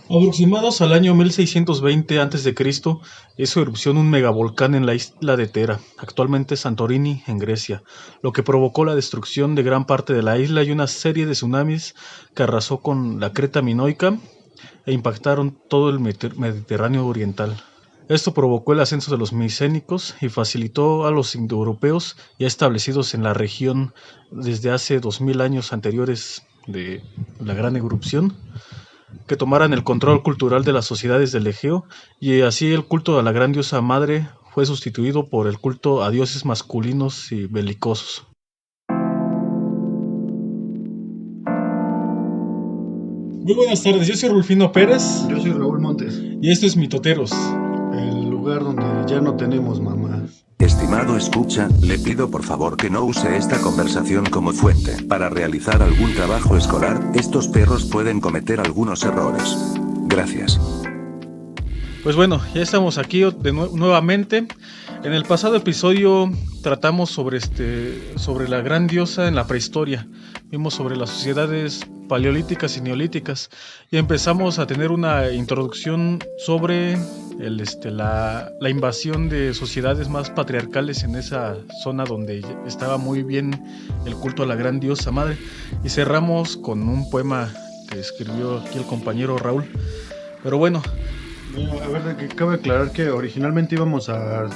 Aproximados al año 1620 a.C., hizo erupción un megavolcán en la isla de Tera, actualmente Santorini, en Grecia, lo que provocó la destrucción de gran parte de la isla y una serie de tsunamis que arrasó con la Creta minoica e impactaron todo el Mediterráneo oriental. Esto provocó el ascenso de los micénicos y facilitó a los indoeuropeos ya establecidos en la región desde hace 2000 años anteriores de la gran erupción que tomaran el control cultural de las sociedades del Egeo, y así el culto a la gran diosa madre fue sustituido por el culto a dioses masculinos y belicosos. Muy buenas tardes, yo soy Rulfino Pérez Yo soy Raúl Montes, y esto es Mitoteros. el lugar donde ya no tenemos mamá. Estimado escucha, le pido por favor que no use esta conversación como fuente. Para realizar algún trabajo escolar, estos perros pueden cometer algunos errores. Gracias. Pues bueno, ya estamos aquí nuevamente. En el pasado episodio tratamos sobre la gran diosa en la prehistoria. Vimos sobre las sociedades paleolíticas y neolíticas y empezamos a tener una introducción sobre la invasión de sociedades más patriarcales en esa zona donde estaba muy bien el culto a la gran diosa madre, y cerramos con un poema que escribió aquí el compañero Raúl. Pero bueno, A ver, que cabe aclarar que originalmente íbamos a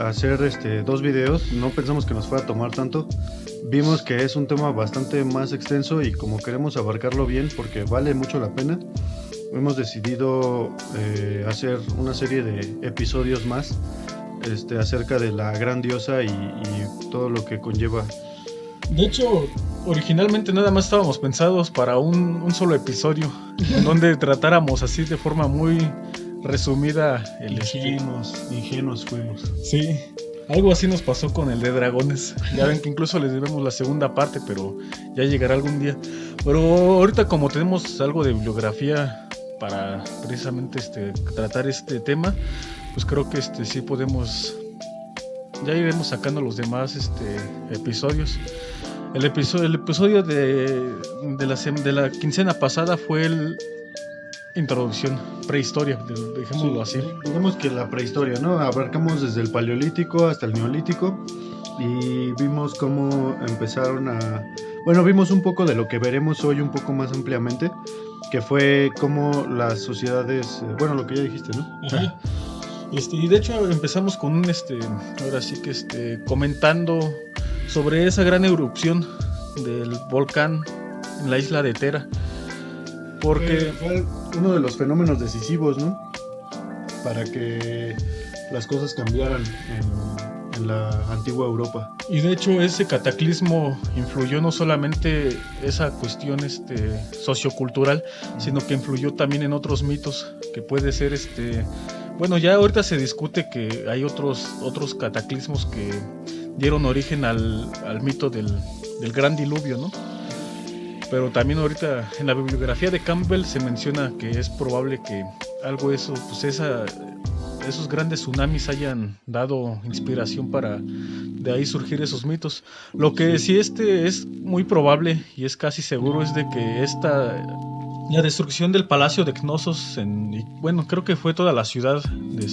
hacer dos videos, no pensamos que nos fuera a tomar tanto. Vimos que es un tema bastante más extenso y como queremos abarcarlo bien porque vale mucho la pena, hemos decidido hacer una serie de episodios más acerca de la gran diosa y todo lo que conlleva. de hecho, originalmente nada más estábamos pensados para un solo episodio, en donde tratáramos así de forma muy resumida Ingenuos fuimos. Sí, algo así nos pasó con el de dragones. Ya ven que incluso les debemos la segunda parte, pero ya llegará algún día. Pero ahorita, como tenemos algo de bibliografía para precisamente tratar este tema, pues creo que sí podemos. Ya iremos sacando los demás episodios. El episodio de la quincena pasada fue el introducción, prehistoria, dejémoslo así. Digamos que la prehistoria, ¿no? Abarcamos desde el paleolítico hasta el neolítico y vimos cómo empezaron a... Bueno, vimos un poco de lo que veremos hoy un poco más ampliamente, que fue cómo las sociedades... Bueno, lo que ya dijiste, ¿no? Ajá. Y de hecho empezamos con ahora sí que comentando sobre esa gran erupción del volcán en la isla de Tera. Porque fue uno de los fenómenos decisivos, ¿no? Para que las cosas cambiaran en la antigua Europa. Y de hecho ese cataclismo influyó no solamente esa cuestión sociocultural, sino que influyó también en otros mitos, que puede ser bueno, ya ahorita se discute que hay otros cataclismos que dieron origen al mito del gran diluvio, ¿no? Pero también ahorita en la bibliografía de Campbell se menciona que es probable que algo esos grandes tsunamis hayan dado inspiración para de ahí surgir esos mitos. Lo que sí es muy probable y es casi seguro es de que la destrucción del palacio de Cnosos, bueno, creo que fue toda la ciudad de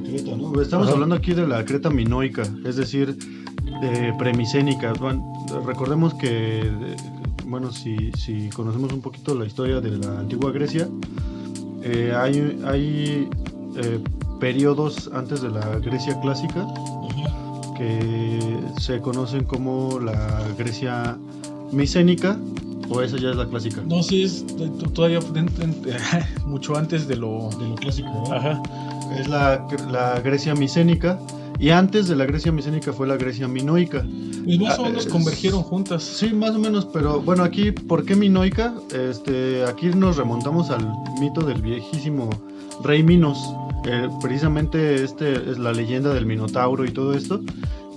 Creta, ¿no? Estamos hablando aquí de la Creta minoica, es decir, premicénica. Bueno, recordemos que, bueno, si conocemos un poquito la historia de la antigua Grecia, hay periodos antes de la Grecia clásica que se conocen como la Grecia micénica, o esa ya es la clásica. No, sí, es todavía mucho antes de lo clásico, ¿no? Ajá. Es la Grecia micénica, y antes de la Grecia micénica fue la Grecia minoica. Pues más o menos convergieron juntas. Sí, más o menos, pero bueno, aquí, ¿por qué minoica? Aquí nos remontamos al mito del viejísimo rey Minos. Precisamente es la leyenda del Minotauro y todo esto,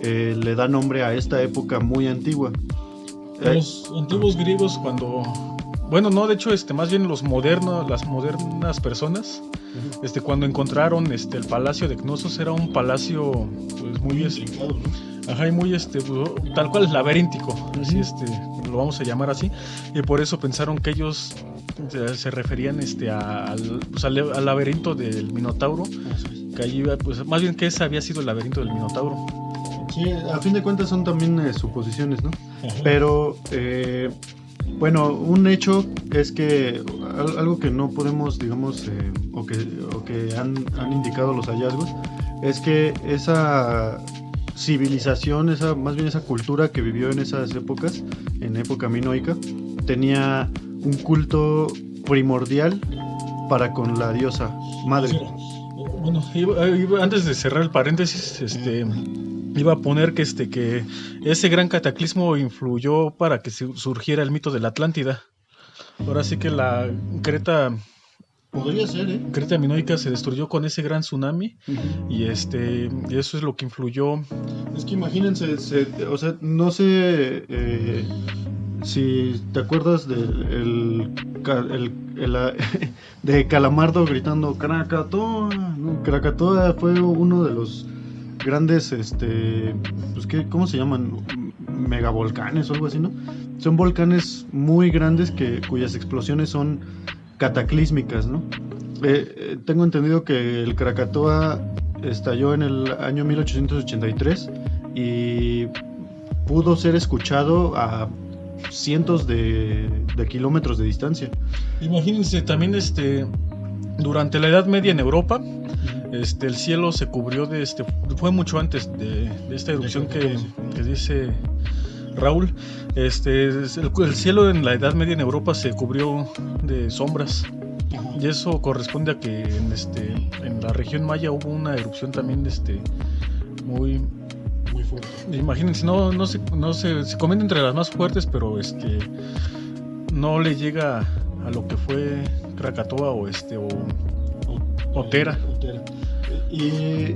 le da nombre a esta época muy antigua. Los antiguos griegos bueno, no, de hecho, más bien las modernas personas, cuando encontraron el palacio de Cnosos, era un palacio pues muy intrincado, ¿no? Ajá, y muy tal cual laberíntico, así lo vamos a llamar así, y por eso pensaron que ellos se referían al laberinto del Minotauro, que allí pues más bien que ese había sido el laberinto del Minotauro. Sí, a fin de cuentas son también suposiciones, ¿no? Ajá. Pero bueno, un hecho es que algo que no podemos, digamos, o que han indicado los hallazgos, es que esa civilización, más bien esa cultura que vivió en esas épocas, en época minoica, tenía un culto primordial para con la diosa madre. Bueno, antes de cerrar el paréntesis, iba a poner que ese gran cataclismo influyó para que surgiera el mito de la Atlántida. Ahora sí que la Creta... Podría ser, Creta minoica se destruyó con ese gran tsunami, y eso es lo que influyó. Es que imagínense, o sea, no sé si te acuerdas de Calamardo gritando Krakatoa, ¿no? Krakatoa fue uno de los grandes, pues ¿cómo se llaman? Megavolcanes o algo así, ¿no? Son volcanes muy grandes cuyas explosiones son cataclísmicas, ¿no? Tengo entendido que el Krakatoa estalló en el año 1883 y pudo ser escuchado a cientos de kilómetros de distancia. Imagínense también durante la Edad Media en Europa, el cielo se cubrió fue mucho antes de esta erupción que dice Raúl. El cielo en la Edad Media en Europa se cubrió de sombras, y eso corresponde a que en la región maya hubo una erupción también muy fuerte. Imagínense, no se comenta entre las más fuertes, pero no le llega a lo que fue Krakatoa o Tera. Y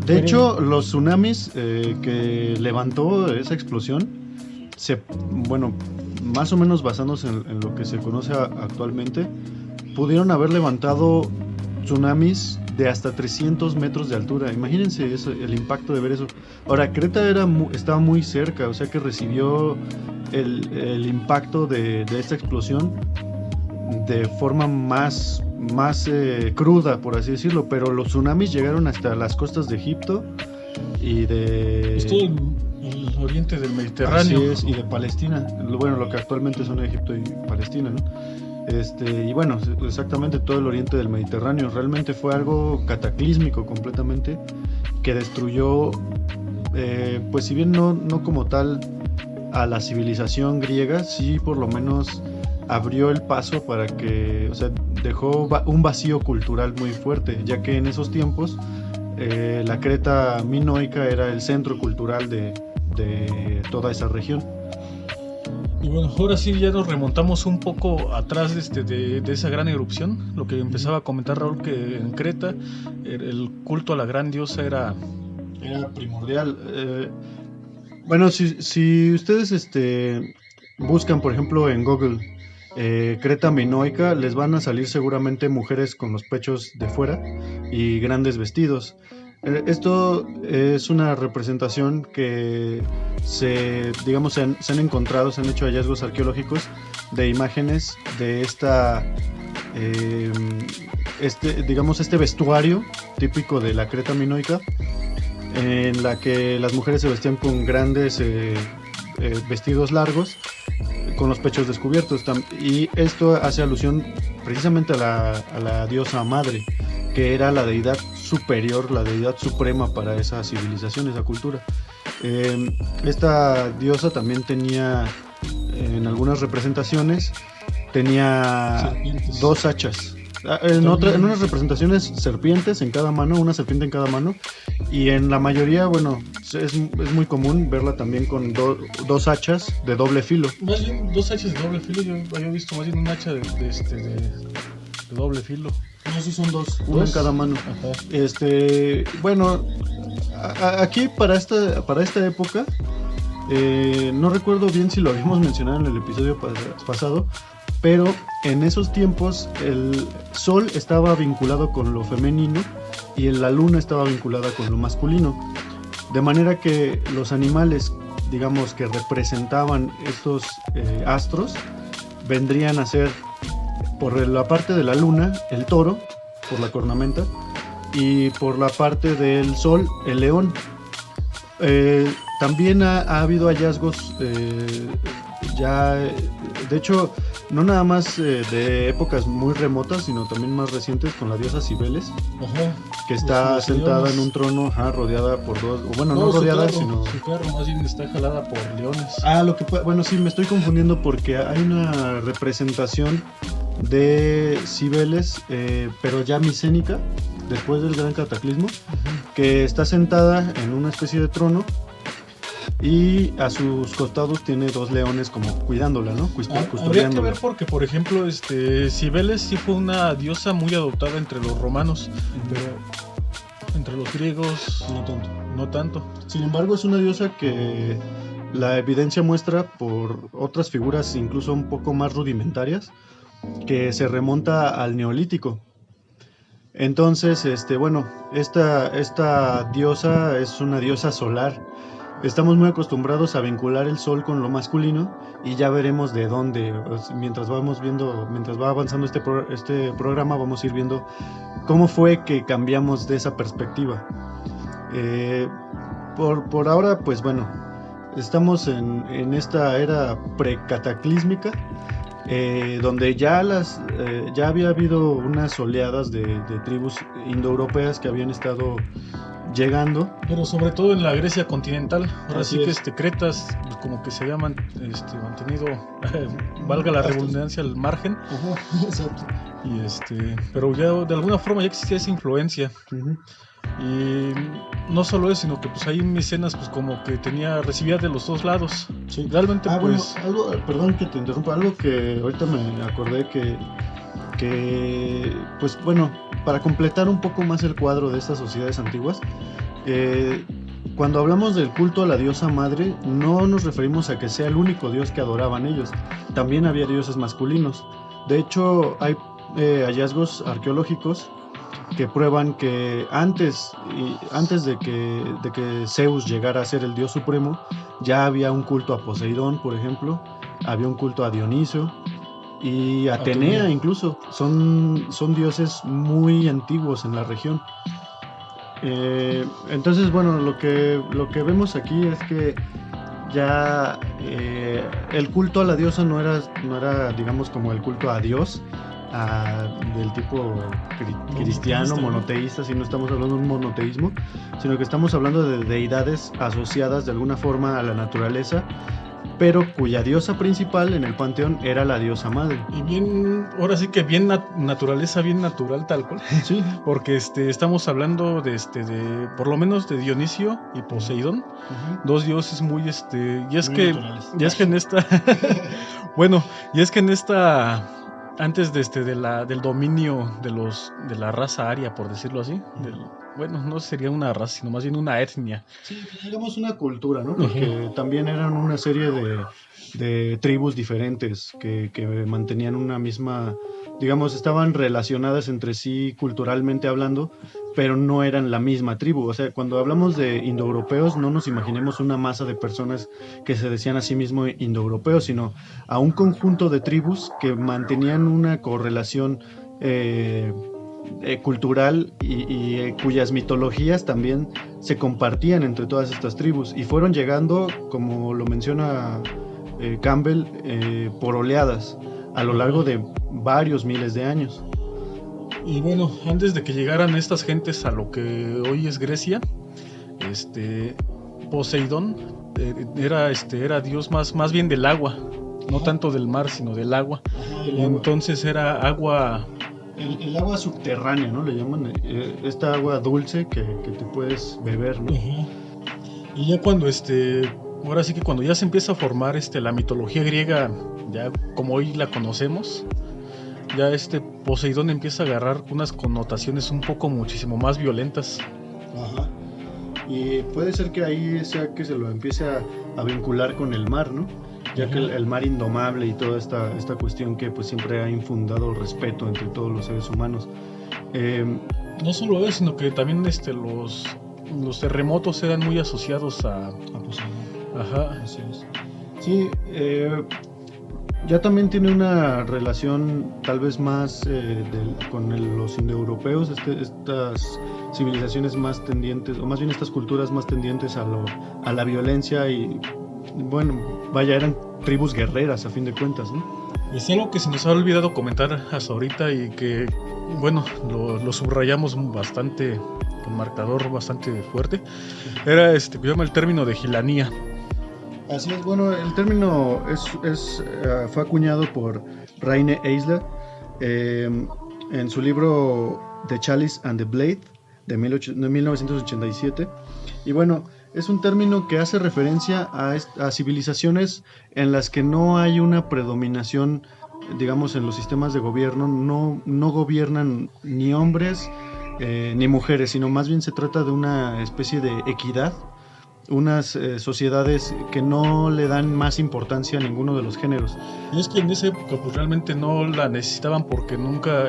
de hecho los tsunamis que levantó esa explosión, más o menos basándose en lo que se conoce actualmente, pudieron haber levantado tsunamis de hasta 300 metros de altura. Imagínense el impacto de ver eso. Ahora, Creta estaba muy cerca, o sea que recibió el impacto de esta explosión de forma más cruda, por así decirlo, pero los tsunamis llegaron hasta las costas de Egipto y de... todo el oriente del Mediterráneo. Así es, y de Palestina, lo que actualmente son Egipto y Palestina, ¿no? Y bueno, exactamente todo el oriente del Mediterráneo. Realmente fue algo cataclísmico completamente, que destruyó, pues si bien no como tal a la civilización griega, sí por lo menos abrió el paso para que, o sea, dejó un vacío cultural muy fuerte, ya que en esos tiempos la Creta minoica era el centro cultural de toda esa región. Y bueno, ahora sí ya nos remontamos un poco atrás de esa gran erupción. Lo que empezaba a comentar Raúl, que en Creta el culto a la gran diosa era primordial. Bueno, si ustedes buscan, por ejemplo, en Google Creta minoica, les van a salir seguramente mujeres con los pechos de fuera y grandes vestidos. Esto es una representación que se han encontrado, se han hecho hallazgos arqueológicos de imágenes de este vestuario típico de la Creta minoica, en la que las mujeres se vestían con grandes vestidos largos con los pechos descubiertos, y esto hace alusión precisamente a la diosa madre, que era la deidad superior, la deidad suprema para esa civilización, esa cultura. Esta diosa también tenía, en algunas representaciones, tenía serpientes. 2 hachas. En unas representaciones, serpientes en cada mano, una serpiente en cada mano, y en la mayoría, bueno, es muy común verla también con 2 hachas de doble filo. Más bien 2 hachas de doble filo, yo había visto más bien un hacha de doble filo. No, sí son 2, una en cada mano. Ajá. Bueno, aquí para esta época, no recuerdo bien si lo habíamos mencionado en el episodio pasado, pero en esos tiempos el sol estaba vinculado con lo femenino y la luna estaba vinculada con lo masculino, de manera que los animales, digamos, que representaban estos astros vendrían a ser por la parte de la luna, el toro, por la cornamenta, y por la parte del sol, el león. También ha habido hallazgos de hecho, no nada más de épocas muy remotas, sino también más recientes, con la diosa Cibeles, que está sentada en un trono, rodeada por dos, o bueno, no rodeada, sino... Su carro más bien está jalada por leones. Bueno, sí, me estoy confundiendo porque hay una representación de Cibeles, pero ya micénica, después del gran cataclismo, que está sentada en una especie de trono y a sus costados tiene dos leones como cuidándola, ¿no? Habría que ver porque, por ejemplo, Cibeles sí fue una diosa muy adoptada entre los romanos, pero entre los griegos no tanto. Sin embargo, es una diosa que la evidencia muestra por otras figuras incluso un poco más rudimentarias, que se remonta al Neolítico. Entonces, esta diosa es una diosa solar. Estamos muy acostumbrados a vincular el sol con lo masculino y ya veremos de dónde. Mientras va avanzando este programa, vamos a ir viendo cómo fue que cambiamos de esa perspectiva. Por ahora, pues bueno, estamos en esta era precataclísmica, donde ya había habido unas oleadas de tribus indoeuropeas que habían estado llegando, pero sobre todo en la Grecia continental. Ahora Así sí es. que Cretas como que se había mantenido valga la redundancia, al margen. Exacto. Y pero ya de alguna forma ya existía esa influencia. Y no solo eso, sino que pues ahí Micenas pues como que recibía de los dos lados. Sí. Realmente pues... Bueno, perdón que te interrumpa, algo que ahorita me acordé que pues bueno, para completar un poco más el cuadro de estas sociedades antiguas, cuando hablamos del culto a la diosa madre, no nos referimos a que sea el único dios que adoraban ellos, también había dioses masculinos. De hecho, hay hallazgos arqueológicos que prueban que antes de que Zeus llegara a ser el dios supremo, ya había un culto a Poseidón, por ejemplo, había un culto a Dioniso y Atenea incluso. Son dioses muy antiguos en la región. Entonces, bueno, lo que vemos aquí es que ya el culto a la diosa no era digamos como el culto a Dios, del tipo cristiano, monoteísta, si no estamos hablando de un monoteísmo, sino que estamos hablando de deidades asociadas de alguna forma a la naturaleza, pero cuya diosa principal en el panteón era la diosa madre. Y ahora sí que bien naturaleza, bien natural tal cual. Sí. Porque estamos hablando de por lo menos de Dionisio y Poseidón, dos dioses muy y es que en esta bueno, y es que en esta antes del dominio de la raza aria, por decirlo así, bueno, no sería una raza, sino más bien una etnia. Sí, digamos una cultura, ¿no? Porque también eran una serie de tribus diferentes que mantenían una misma, digamos, estaban relacionadas entre sí culturalmente hablando, pero no eran la misma tribu. O sea, cuando hablamos de indoeuropeos, no nos imaginemos una masa de personas que se decían a sí mismos indoeuropeos, sino a un conjunto de tribus que mantenían una correlación cultural y cuyas mitologías también se compartían entre todas estas tribus y fueron llegando, como lo menciona Campbell, por oleadas a lo largo de varios miles de años. Y bueno, antes de que llegaran estas gentes a lo que hoy es Grecia, Poseidón era dios más bien del agua, no tanto del mar, sino del agua. Y entonces era agua... El agua subterránea, ¿no? Le llaman esta agua dulce que te puedes beber, ¿no? Y ya cuando ahora sí que cuando ya se empieza a formar la mitología griega, ya como hoy la conocemos, ya Poseidón empieza a agarrar unas connotaciones un poco muchísimo más violentas. Ajá. Y puede ser que ahí sea que se lo empiece a vincular con el mar, ¿no? Ya que el mar indomable y toda esta cuestión que pues siempre ha infundado respeto entre todos los seres humanos. No solo eso, sino que también los terremotos eran muy asociados a Poseidón. Ajá. Así es. Sí, Ya también tiene una relación tal vez más con los indoeuropeos, estas civilizaciones más tendientes, o más bien estas culturas más tendientes a la violencia y, bueno, vaya, eran tribus guerreras a fin de cuentas, ¿no? Es algo que se nos ha olvidado comentar hasta ahorita y que, bueno, lo subrayamos bastante, con marcador bastante fuerte. Era que se llama el término de gilanía. Así es, bueno, el término fue acuñado por Raine Eisler en su libro The Chalice and the Blade de 1987. Y bueno, es un término que hace referencia a civilizaciones en las que no hay una predominación, digamos, en los sistemas de gobierno, no gobiernan ni hombres ni mujeres, sino más bien se trata de una especie de equidad. Unas sociedades que no le dan más importancia a ninguno de los géneros. Y es que en esa época pues realmente no la necesitaban porque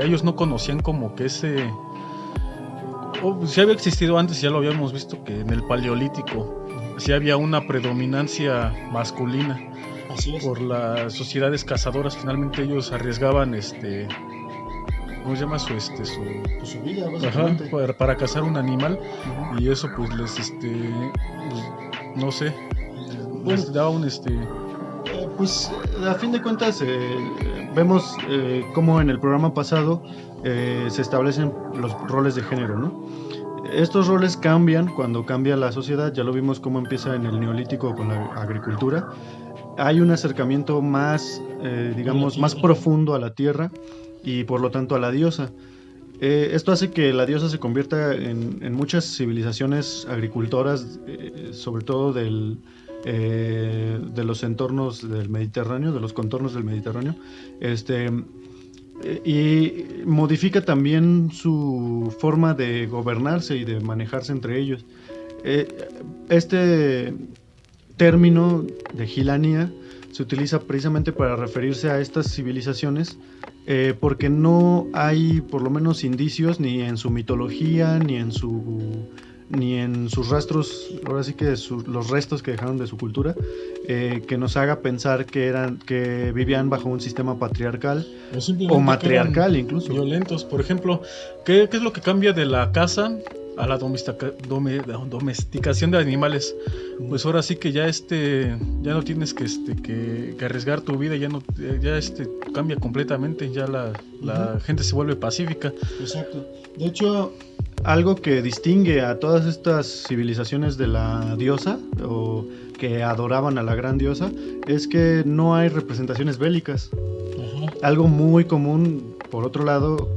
ellos no conocían como que ese... sí había existido antes, ya lo habíamos visto, que en el Paleolítico sí había una predominancia masculina. Así es. Por las sociedades cazadoras, finalmente ellos arriesgaban ¿cómo se llama? Su vida, básicamente. Para cazar un animal. Uh-huh. Y eso pues les no sé, les daba un pues a fin de cuentas vemos cómo en el programa pasado se establecen los roles de género, ¿no? Estos roles cambian cuando cambia la sociedad. Ya lo vimos cómo empieza en el Neolítico con la agricultura. Hay un acercamiento más, digamos, más profundo a la tierra y por lo tanto a la diosa. Esto hace que la diosa se convierta en muchas civilizaciones agricultoras, sobre todo de los entornos del Mediterráneo, de los contornos del Mediterráneo, y modifica también su forma de gobernarse y de manejarse entre ellos. Este término de gilanía se utiliza precisamente para referirse a estas civilizaciones porque no hay por lo menos indicios ni en su mitología ni en sus rastros, ahora sí que los restos que dejaron de su cultura, que nos haga pensar que vivían bajo un sistema patriarcal o matriarcal incluso. Violentos, por ejemplo, ¿qué es lo que cambia de la caza a la domesticación de animales? Pues ahora sí que ya ya no tienes que arriesgar tu vida, ya cambia completamente, ya la gente se vuelve pacífica. Exacto. De hecho, algo que distingue a todas estas civilizaciones de la diosa o que adoraban a la gran diosa es que no hay representaciones bélicas. Uh-huh. Algo muy común, por otro lado,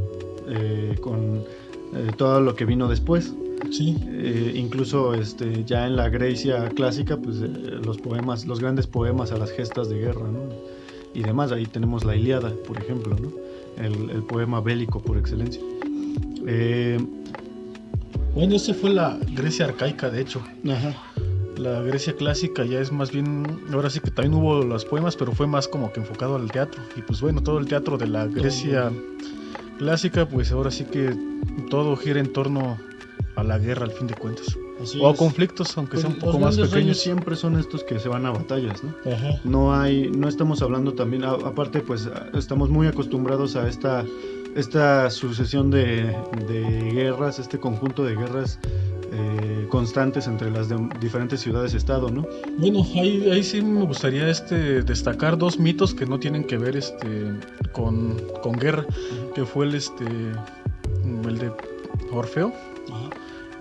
con todo lo que vino después. Sí. Incluso ya en la Grecia clásica, pues los grandes poemas a las gestas de guerra, ¿no? Y demás, ahí tenemos la Ilíada, por ejemplo, ¿no? El poema bélico por excelencia. Bueno, esa fue la Grecia arcaica, de hecho. Ajá. La Grecia clásica ya es más bien, ahora sí que también hubo los poemas, pero fue más como que enfocado al teatro. Y pues bueno, todo el teatro de la Grecia clásica, pues ahora sí que todo gira en torno a la guerra al fin de cuentas. O a conflictos, aunque sean un poco más pequeños. Siempre son estos que se van a batallas, ¿no? Ajá. No estamos hablando también, aparte pues estamos muy acostumbrados a esta sucesión de guerras, este conjunto de guerras constantes entre las diferentes ciudades-estado, ¿no? Bueno, ahí sí me gustaría destacar dos mitos que no tienen que ver con guerra, que fue el de Orfeo. Ajá.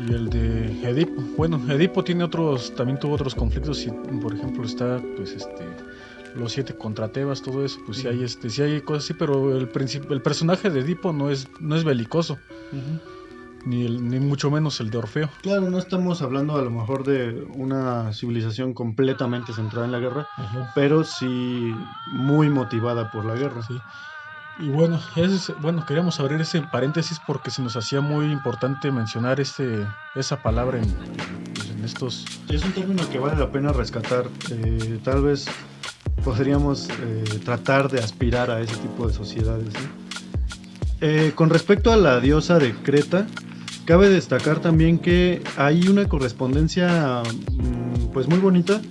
Y el de Edipo. Bueno, Edipo también tuvo otros conflictos, y, por ejemplo, está pues los 7 contra Tebas, todo eso, pues sí hay cosas así, pero el personaje de Edipo no es belicoso. Uh-huh. Ni mucho menos el de Orfeo. Claro, no estamos hablando a lo mejor de una civilización completamente centrada en la guerra, uh-huh, pero sí muy motivada por la guerra. Sí. Y bueno, queríamos abrir ese paréntesis porque se nos hacía muy importante mencionar esa palabra en estos... Es un término que vale la pena rescatar. Tal vez podríamos tratar de aspirar a ese tipo de sociedades, ¿no? Con respecto a la diosa de Creta, cabe destacar también que hay una correspondencia pues muy bonita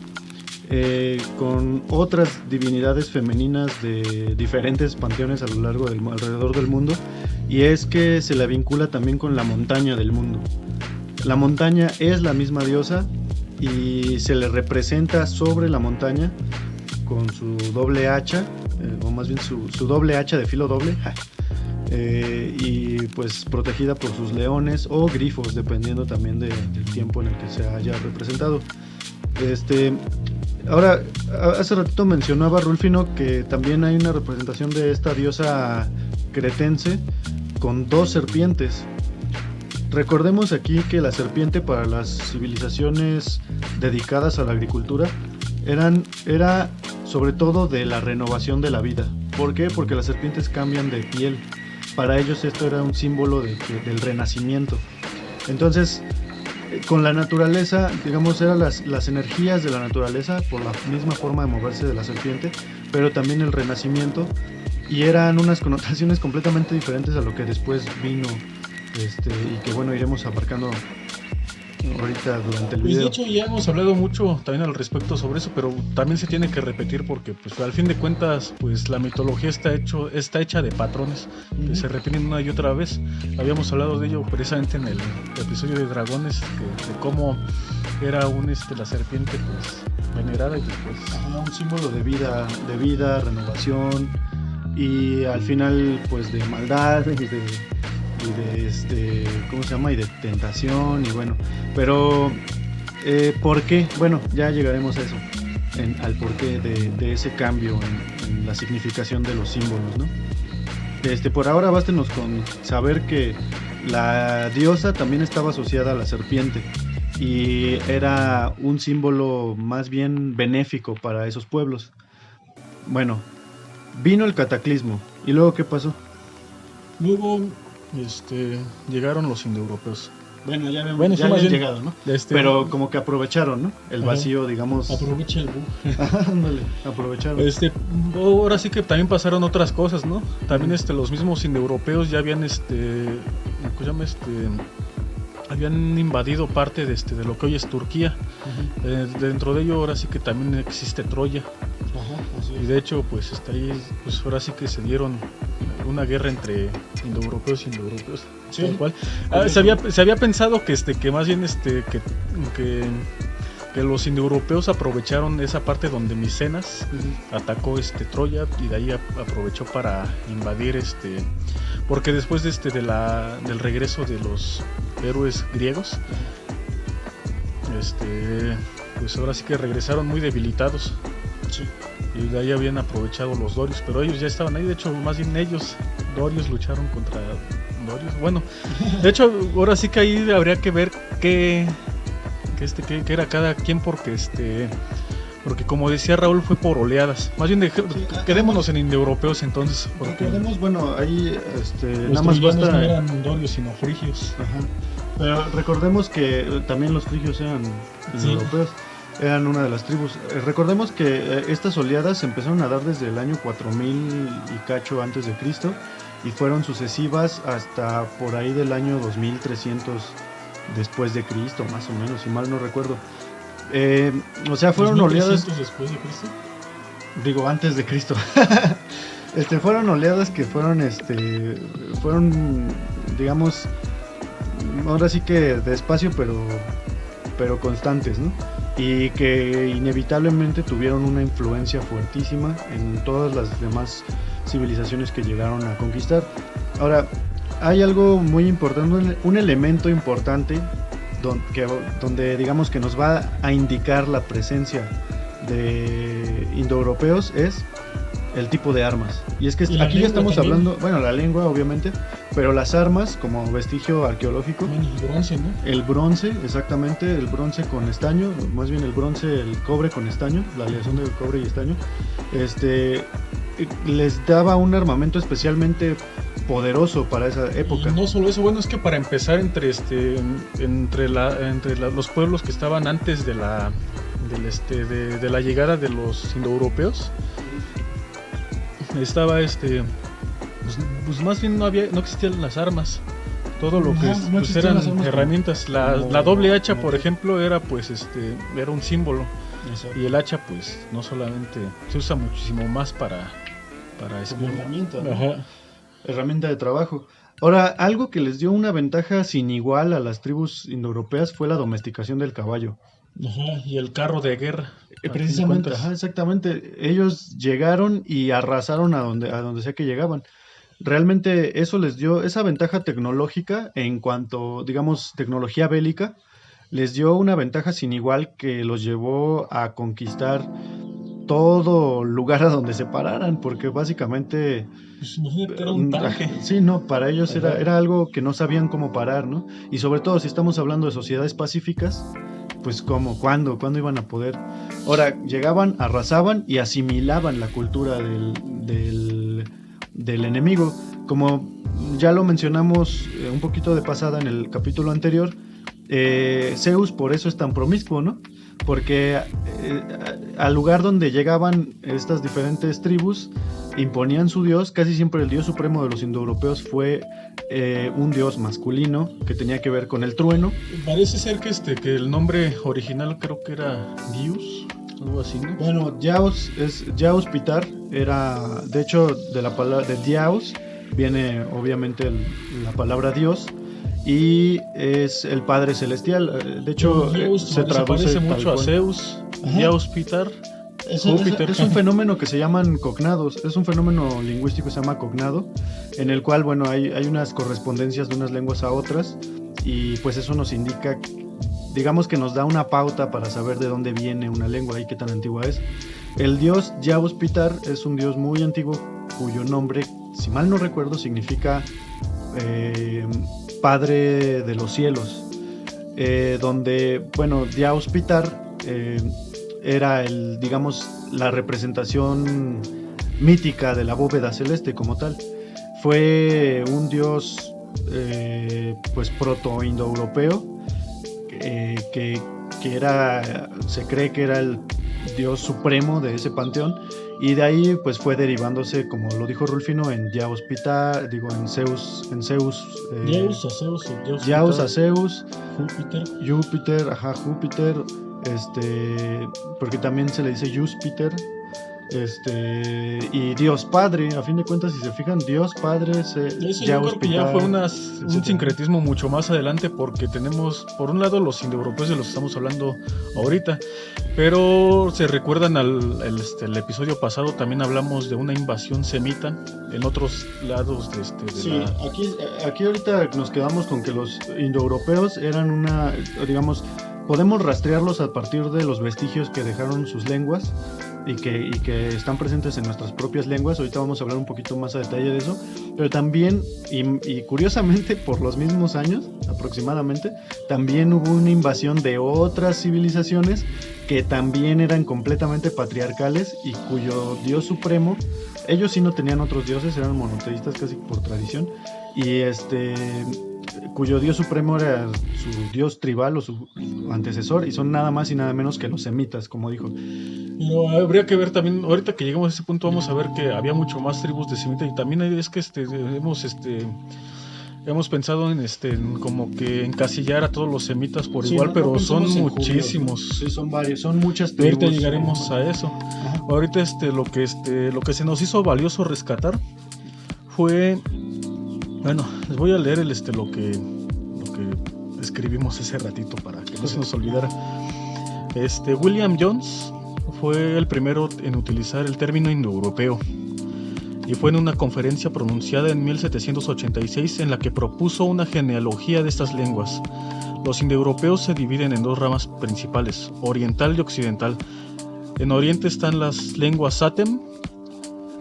con otras divinidades femeninas de diferentes panteones alrededor del mundo, y es que se la vincula también con la montaña del mundo. La montaña es la misma diosa y se le representa sobre la montaña con su doble hacha, o más bien su doble hacha de filo doble, y pues protegida por sus leones o grifos, dependiendo también del tiempo en el que se haya representado. Ahora, hace ratito mencionaba Rulfino que también hay una representación de esta diosa cretense con 2 serpientes. Recordemos aquí que la serpiente para las civilizaciones dedicadas a la agricultura era sobre todo de la renovación de la vida. ¿Por qué? Porque las serpientes cambian de piel. Para ellos esto era un símbolo del renacimiento. Entonces, con la naturaleza, digamos, eran las energías de la naturaleza por la misma forma de moverse de la serpiente, pero también el renacimiento, y eran unas connotaciones completamente diferentes a lo que después vino, y que bueno, iremos abarcando ahorita durante el Pues video. de hecho ya hemos hablado mucho también al respecto sobre eso, pero también se tiene que repetir porque pues al fin de cuentas pues la mitología está hecha de patrones que se repiten una y otra vez. Habíamos hablado de ello precisamente en el episodio de dragones, de cómo era la serpiente pues venerada y pues Un símbolo de vida, renovación, y al final pues de maldad y de ¿cómo se llama? Y de tentación, y bueno, pero ¿por qué? Bueno, ya llegaremos a eso, al porqué de ese cambio en la significación de los símbolos, ¿no? Por ahora bástenos con saber que la diosa también estaba asociada a la serpiente y era un símbolo más bien benéfico para esos pueblos. Bueno, vino el cataclismo, ¿y luego qué pasó? luego llegaron los indoeuropeos. Bueno, ya Bueno, sí, más habían bien, llegado, ¿no? Pero como que aprovecharon, ¿no? El Ajá. vacío, digamos. Aprovecha el bug. Ándale, aprovecharon. Ahora sí que también pasaron otras cosas, ¿no? También los mismos indoeuropeos ya habían ¿cómo se llama? Habían invadido parte de lo que hoy es Turquía. Dentro de ello ahora sí que también existe Troya. Y de hecho pues ahí pues ahora sí que se dieron una guerra entre indoeuropeos y indoeuropeos, Sí. tal cual. Se había pensado que más bien que los indoeuropeos aprovecharon esa parte donde Micenas atacó Troya, y de ahí aprovechó para invadir porque después del regreso de los héroes griegos, pues ahora sí que regresaron muy debilitados. Sí. Y de ahí habían aprovechado los dorios, pero ellos ya estaban ahí. De hecho, más bien dorios lucharon contra dorios. Bueno, de hecho, ahora sí que ahí habría que ver qué era cada quien, porque como decía Raúl, fue por oleadas. Más bien quedémonos en indoeuropeos entonces, porque Recordemos, bueno, ahí los nada más troyanos basta. no eran dorios sino frigios. Ajá. Pero recordemos que también los frigios eran indoeuropeos. Eran una de las tribus. Recordemos que estas oleadas se empezaron a dar desde el año 4000 y cacho antes de Cristo, y fueron sucesivas hasta por ahí del año 2300 después de Cristo, más o menos, si mal no recuerdo. O sea, fueron oleadas, después de Cristo. digo, antes de Cristo. Fueron oleadas que fueron, digamos, ahora sí que despacio, pero constantes, ¿no? Y que inevitablemente tuvieron una influencia fuertísima en todas las demás civilizaciones que llegaron a conquistar. Ahora, hay algo muy importante, un elemento importante donde digamos que nos va a indicar la presencia de indoeuropeos, es el tipo de armas. Y es que aquí ya estamos hablando, bueno, la lengua obviamente, pero las armas como vestigio arqueológico. El bronce, ¿no? El bronce, exactamente, el bronce con estaño, más bien el cobre con estaño, la aleación de cobre y estaño, les daba un armamento especialmente poderoso para esa época. Y no solo eso, bueno, es que para empezar entre los pueblos que estaban antes de la llegada de los indoeuropeos, estaba pues más bien no existían las armas. Todo lo que no pues eran las armas herramientas. La doble hacha, por ejemplo, era pues era un símbolo. Exacto. Y el hacha, pues, no solamente se usa muchísimo más para Como herramienta, ¿no? Ajá. Herramienta de trabajo. Ahora, algo que les dio una ventaja sin igual a las tribus indoeuropeas fue la domesticación del caballo. Ajá. Y el carro de guerra. a fin de Precisamente, cuentas. ajá, exactamente. Ellos llegaron y arrasaron a donde sea que llegaban. Realmente eso les dio esa ventaja tecnológica en cuanto, digamos, tecnología bélica, les dio una ventaja sin igual que los llevó a conquistar todo lugar a donde se pararan, porque básicamente, Pues imagínate, era un tanque. sí, no, para ellos Ajá. era algo que no sabían cómo parar, ¿no? Y sobre todo si estamos hablando de sociedades pacíficas, pues cómo, cuándo iban a poder. Ahora, llegaban, arrasaban y asimilaban la cultura del enemigo. Como ya lo mencionamos un poquito de pasada en el capítulo anterior, Zeus por eso es tan promiscuo, ¿no? Porque al lugar donde llegaban estas diferentes tribus imponían su dios. Casi siempre el dios supremo de los indoeuropeos fue un dios masculino que tenía que ver con el trueno. Parece ser que el nombre original creo que era Dios, algo así, ¿no? Bueno, Yaus Pitar era, de hecho, de la palabra de Diaus viene obviamente la palabra Dios y es el Padre Celestial. De hecho, Dios se traduce parece tal mucho a cual. Zeus, Ajá. Dios Pitar. Júpiter. Es un fenómeno que se llaman cognados, es un fenómeno lingüístico que se llama cognado, en el cual, bueno, hay unas correspondencias de unas lenguas a otras y pues eso nos indica, digamos que nos da una pauta para saber de dónde viene una lengua y qué tan antigua es. El dios Yaus Pitar es un dios muy antiguo cuyo nombre, si mal no recuerdo, significa Padre de los cielos, donde, bueno, Yaus Pitar era digamos, la representación mítica de la bóveda celeste como tal. Fue un dios pues proto-indoeuropeo que se cree que era el dios supremo de ese panteón, y de ahí pues fue derivándose, como lo dijo Rulfino, en Yaus Pitar, en Zeus, Zeus a Zeus, Zeus Yaus Pitar, a Zeus, Júpiter. Júpiter, porque también se le dice Júpiter, y Dios Padre. A fin de cuentas, si se fijan, Dios Padre, Eso yo creo que ya fue un sincretismo mucho más adelante, porque tenemos por un lado los indoeuropeos de los que estamos hablando ahorita, pero se recuerdan el episodio pasado también hablamos de una invasión semita en otros lados Sí, aquí ahorita nos quedamos con que los indoeuropeos eran digamos, podemos rastrearlos a partir de los vestigios que dejaron sus lenguas y que están presentes en nuestras propias lenguas. Ahorita vamos a hablar un poquito más a detalle de eso, pero también, y curiosamente por los mismos años aproximadamente, también hubo una invasión de otras civilizaciones que también eran completamente patriarcales y cuyo dios supremo, ellos sí no tenían otros dioses, eran monoteístas casi por tradición, y cuyo dios supremo era su dios tribal o su antecesor, y son nada más y nada menos que los semitas, como dijo. Pero habría que ver también, ahorita que llegamos a ese punto vamos a ver que había mucho más tribus de semita, y también es que hemos pensado en como que encasillar a todos los semitas por Sí, igual, no pero son pensemos en muchísimos. judíos, ¿no? Sí, son varios, son muchas Y tribus. ahorita llegaremos a eso. Ajá. Ahorita lo que se nos hizo valioso rescatar fue, bueno, les voy a leer lo que escribimos ese ratito para que no se nos olvidara. William Jones fue el primero en utilizar el término indoeuropeo, y fue en una conferencia pronunciada en 1786 en la que propuso una genealogía de estas lenguas. Los indoeuropeos se dividen en dos ramas principales, oriental y occidental. En Oriente están las lenguas Satem,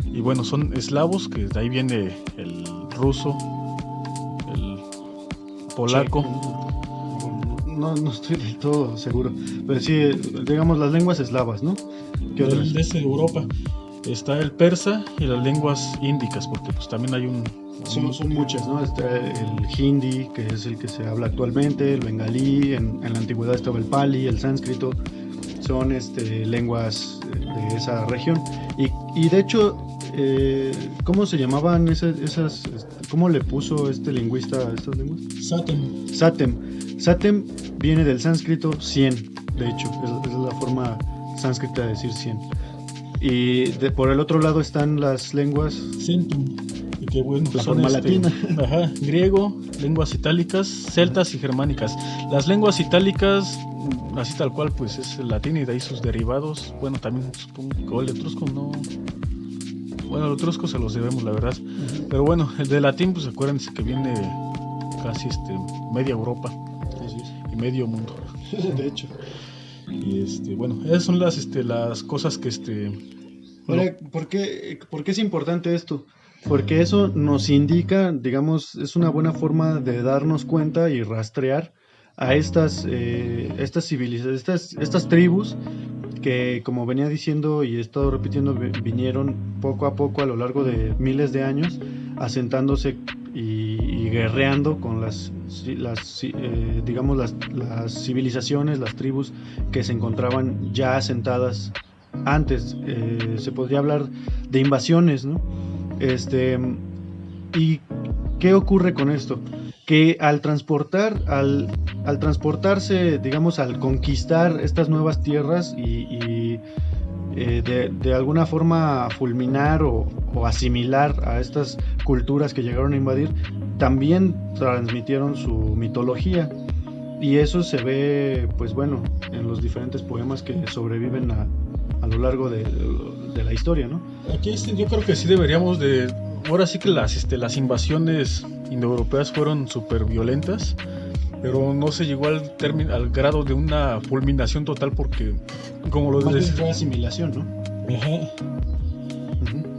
y bueno, son eslavos, que de ahí viene el ruso, el polaco. No estoy del todo seguro, pero sí, digamos las lenguas eslavas, ¿no? ¿Qué otras? Desde Europa está el persa y las lenguas índicas, porque pues también hay Son muchas, ¿no? Está el hindi, que es el que se habla actualmente, el bengalí, en la antigüedad estaba el pali, el sánscrito, son lenguas de esa región. Y de hecho, ¿cómo se llamaban esas? ¿Cómo le puso este lingüista a estas lenguas? Satem. Satem viene del sánscrito 100, de hecho, es la forma sánscrita decir 100. Y por el otro lado están las lenguas... Centum. Y que bueno, La son forma latina. Ajá, griego, lenguas itálicas, celtas y germánicas. Las lenguas itálicas, así tal cual, pues es el latín y de ahí sus derivados. Bueno, también supongo el etrusco no... Bueno, el etrusco se los debemos, la verdad. Pero bueno, el de latín, pues acuérdense que viene casi media Europa Así es. y medio mundo. De hecho. Y bueno, esas son las cosas que Ahora, ¿por qué es importante esto? Porque eso nos indica, digamos, es una buena forma de darnos cuenta y rastrear a estas civilizaciones, estas tribus que, como venía diciendo y he estado repitiendo, vinieron poco a poco a lo largo de miles de años asentándose y guerreando con las civilizaciones, las tribus que se encontraban ya asentadas antes. Se podría hablar de invasiones, ¿no? ¿Y qué ocurre con esto? Que al transportarse, digamos, al conquistar estas nuevas tierras y de alguna forma fulminar o asimilar a estas culturas que llegaron a invadir, también transmitieron su mitología. Y eso se ve, pues bueno, en los diferentes poemas que sobreviven a lo largo de la historia, ¿no? aquí yo creo que sí deberíamos de... Ahora sí que las invasiones indoeuropeas fueron súper violentas, pero no se llegó al grado de una fulminación total porque, como lo Más bien decía, fue asimilación, ¿no? Ajá.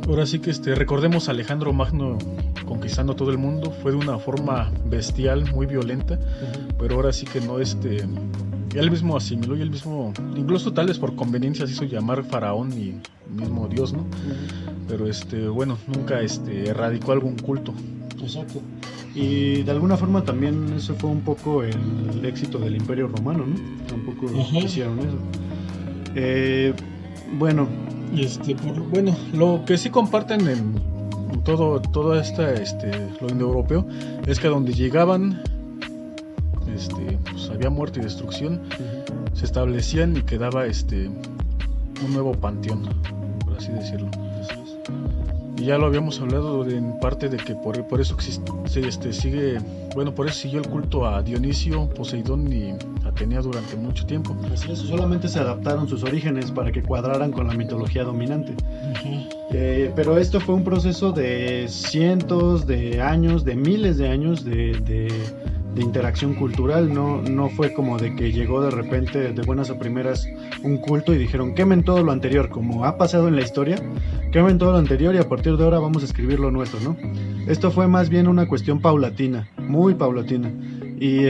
ahora sí que recordemos a Alejandro Magno conquistando todo el mundo, fue de una forma bestial, muy violenta, pero ahora sí que no él mismo asimiló y él mismo, incluso tal vez por conveniencia se hizo llamar faraón y mismo Dios, ¿no? Pero bueno, nunca erradicó algún culto. Exacto. Y de alguna forma también eso fue un poco el éxito del Imperio Romano, ¿no? Tampoco hicieron eso. Bueno, Y bueno, lo que sí comparten en todo lo indoeuropeo es que donde llegaban pues había muerte y destrucción, se establecían y quedaba un nuevo panteón, por así decirlo. Y ya lo habíamos hablado en parte de que por eso sigue, bueno, por eso siguió el culto a Dionisio, Poseidón y Atenea durante mucho tiempo. así es, solamente se adaptaron sus orígenes para que cuadraran con la mitología dominante. Pero esto fue un proceso de cientos de años, de miles de años de interacción cultural. No fue como de que llegó de repente, de buenas a primeras, un culto y dijeron quemen todo lo anterior, como ha pasado en la historia, quemen todo lo anterior y a partir de ahora vamos a escribir lo nuestro, ¿no? Esto fue más bien una cuestión paulatina, muy paulatina. Y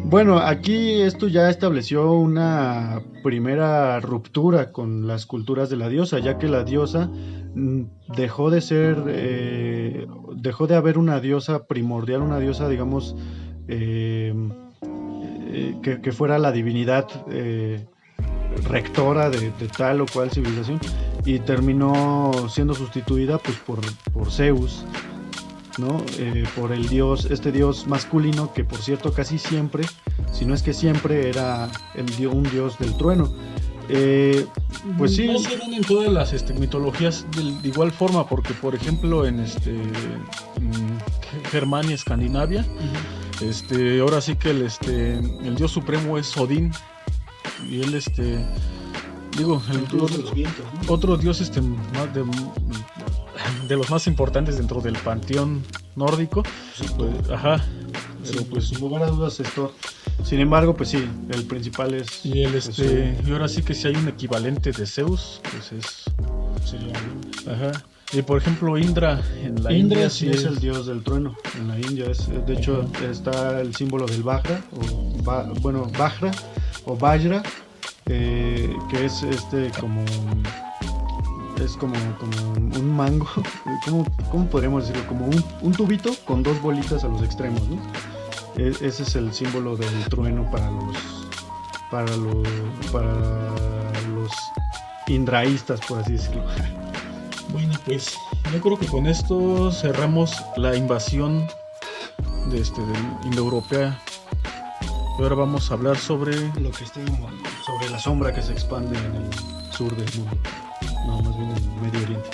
bueno, aquí esto ya estableció una primera ruptura con las culturas de la diosa, ya que la diosa dejó de haber una diosa primordial, una diosa, digamos, que fuera la divinidad rectora de tal o cual civilización, y terminó siendo sustituida pues por Zeus, ¿no? Por el dios, dios masculino que por cierto casi siempre, si no es que siempre, era un dios del trueno. Pues sí. No se dan en todas las mitologías de igual forma, porque por ejemplo en Germania, Escandinavia, ahora sí que el dios supremo es Odín, y él digo, El dios de los vientos, ¿no? otro dios más de los más importantes dentro del panteón nórdico, pues, ajá, pero Sí, pues sin lugar a dudas es Thor. Sin embargo, pues sí, el principal es... y es y ahora sí que si hay un equivalente de Zeus, pues sería, ¿no? ajá. Y por ejemplo Indra en la Indra India sí es el dios del trueno. En la India de hecho está el símbolo del Vajra, Vajra o Vajra, que es como un mango. ¿Cómo podríamos decirlo? Como un tubito con dos bolitas a los extremos, ¿no? Ese es el símbolo del trueno para los indraístas, por así decirlo. Bueno, pues yo creo que con esto cerramos la invasión del indoeuropea Y ahora vamos a hablar sobre... Lo que está sobre la sombra que se expande en el sur del mundo. No, más bien en el Medio Oriente.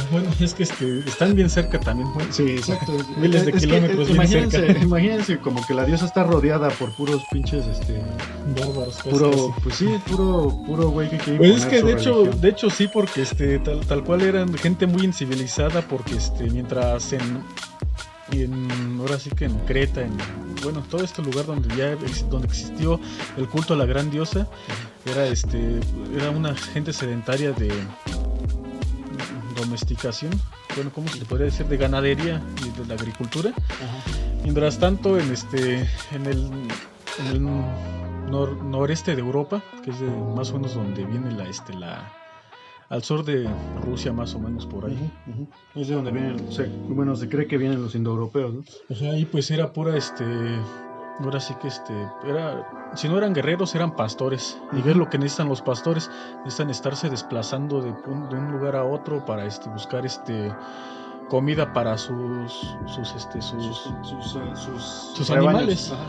Bueno, es que están bien cerca también, güey. Sí, exacto. Miles de kilómetros bien cerca. Imagínense como que la diosa está rodeada por puros pinches, Bárbaros. puro güey que quiere Pues es imponer que su religión. de hecho sí, porque tal cual eran gente muy incivilizada, porque mientras ahora sí que en Creta, bueno, todo este lugar donde donde existió el culto a la gran diosa, era una gente sedentaria de domesticación, bueno, ¿cómo se le podría decir? De ganadería y de la agricultura. Ajá. Mientras tanto, en el noreste de Europa, que es más o menos donde viene al sur de Rusia, más o menos por ahí. Ujú. Es de donde vienen, se cree que vienen los indoeuropeos, ¿no? O sea, ahí pues era pura, ahora sí que si no eran guerreros, eran pastores. Y ver lo que necesitan los pastores, necesitan estarse desplazando de un lugar a otro para buscar comida para sus animales. Ajá,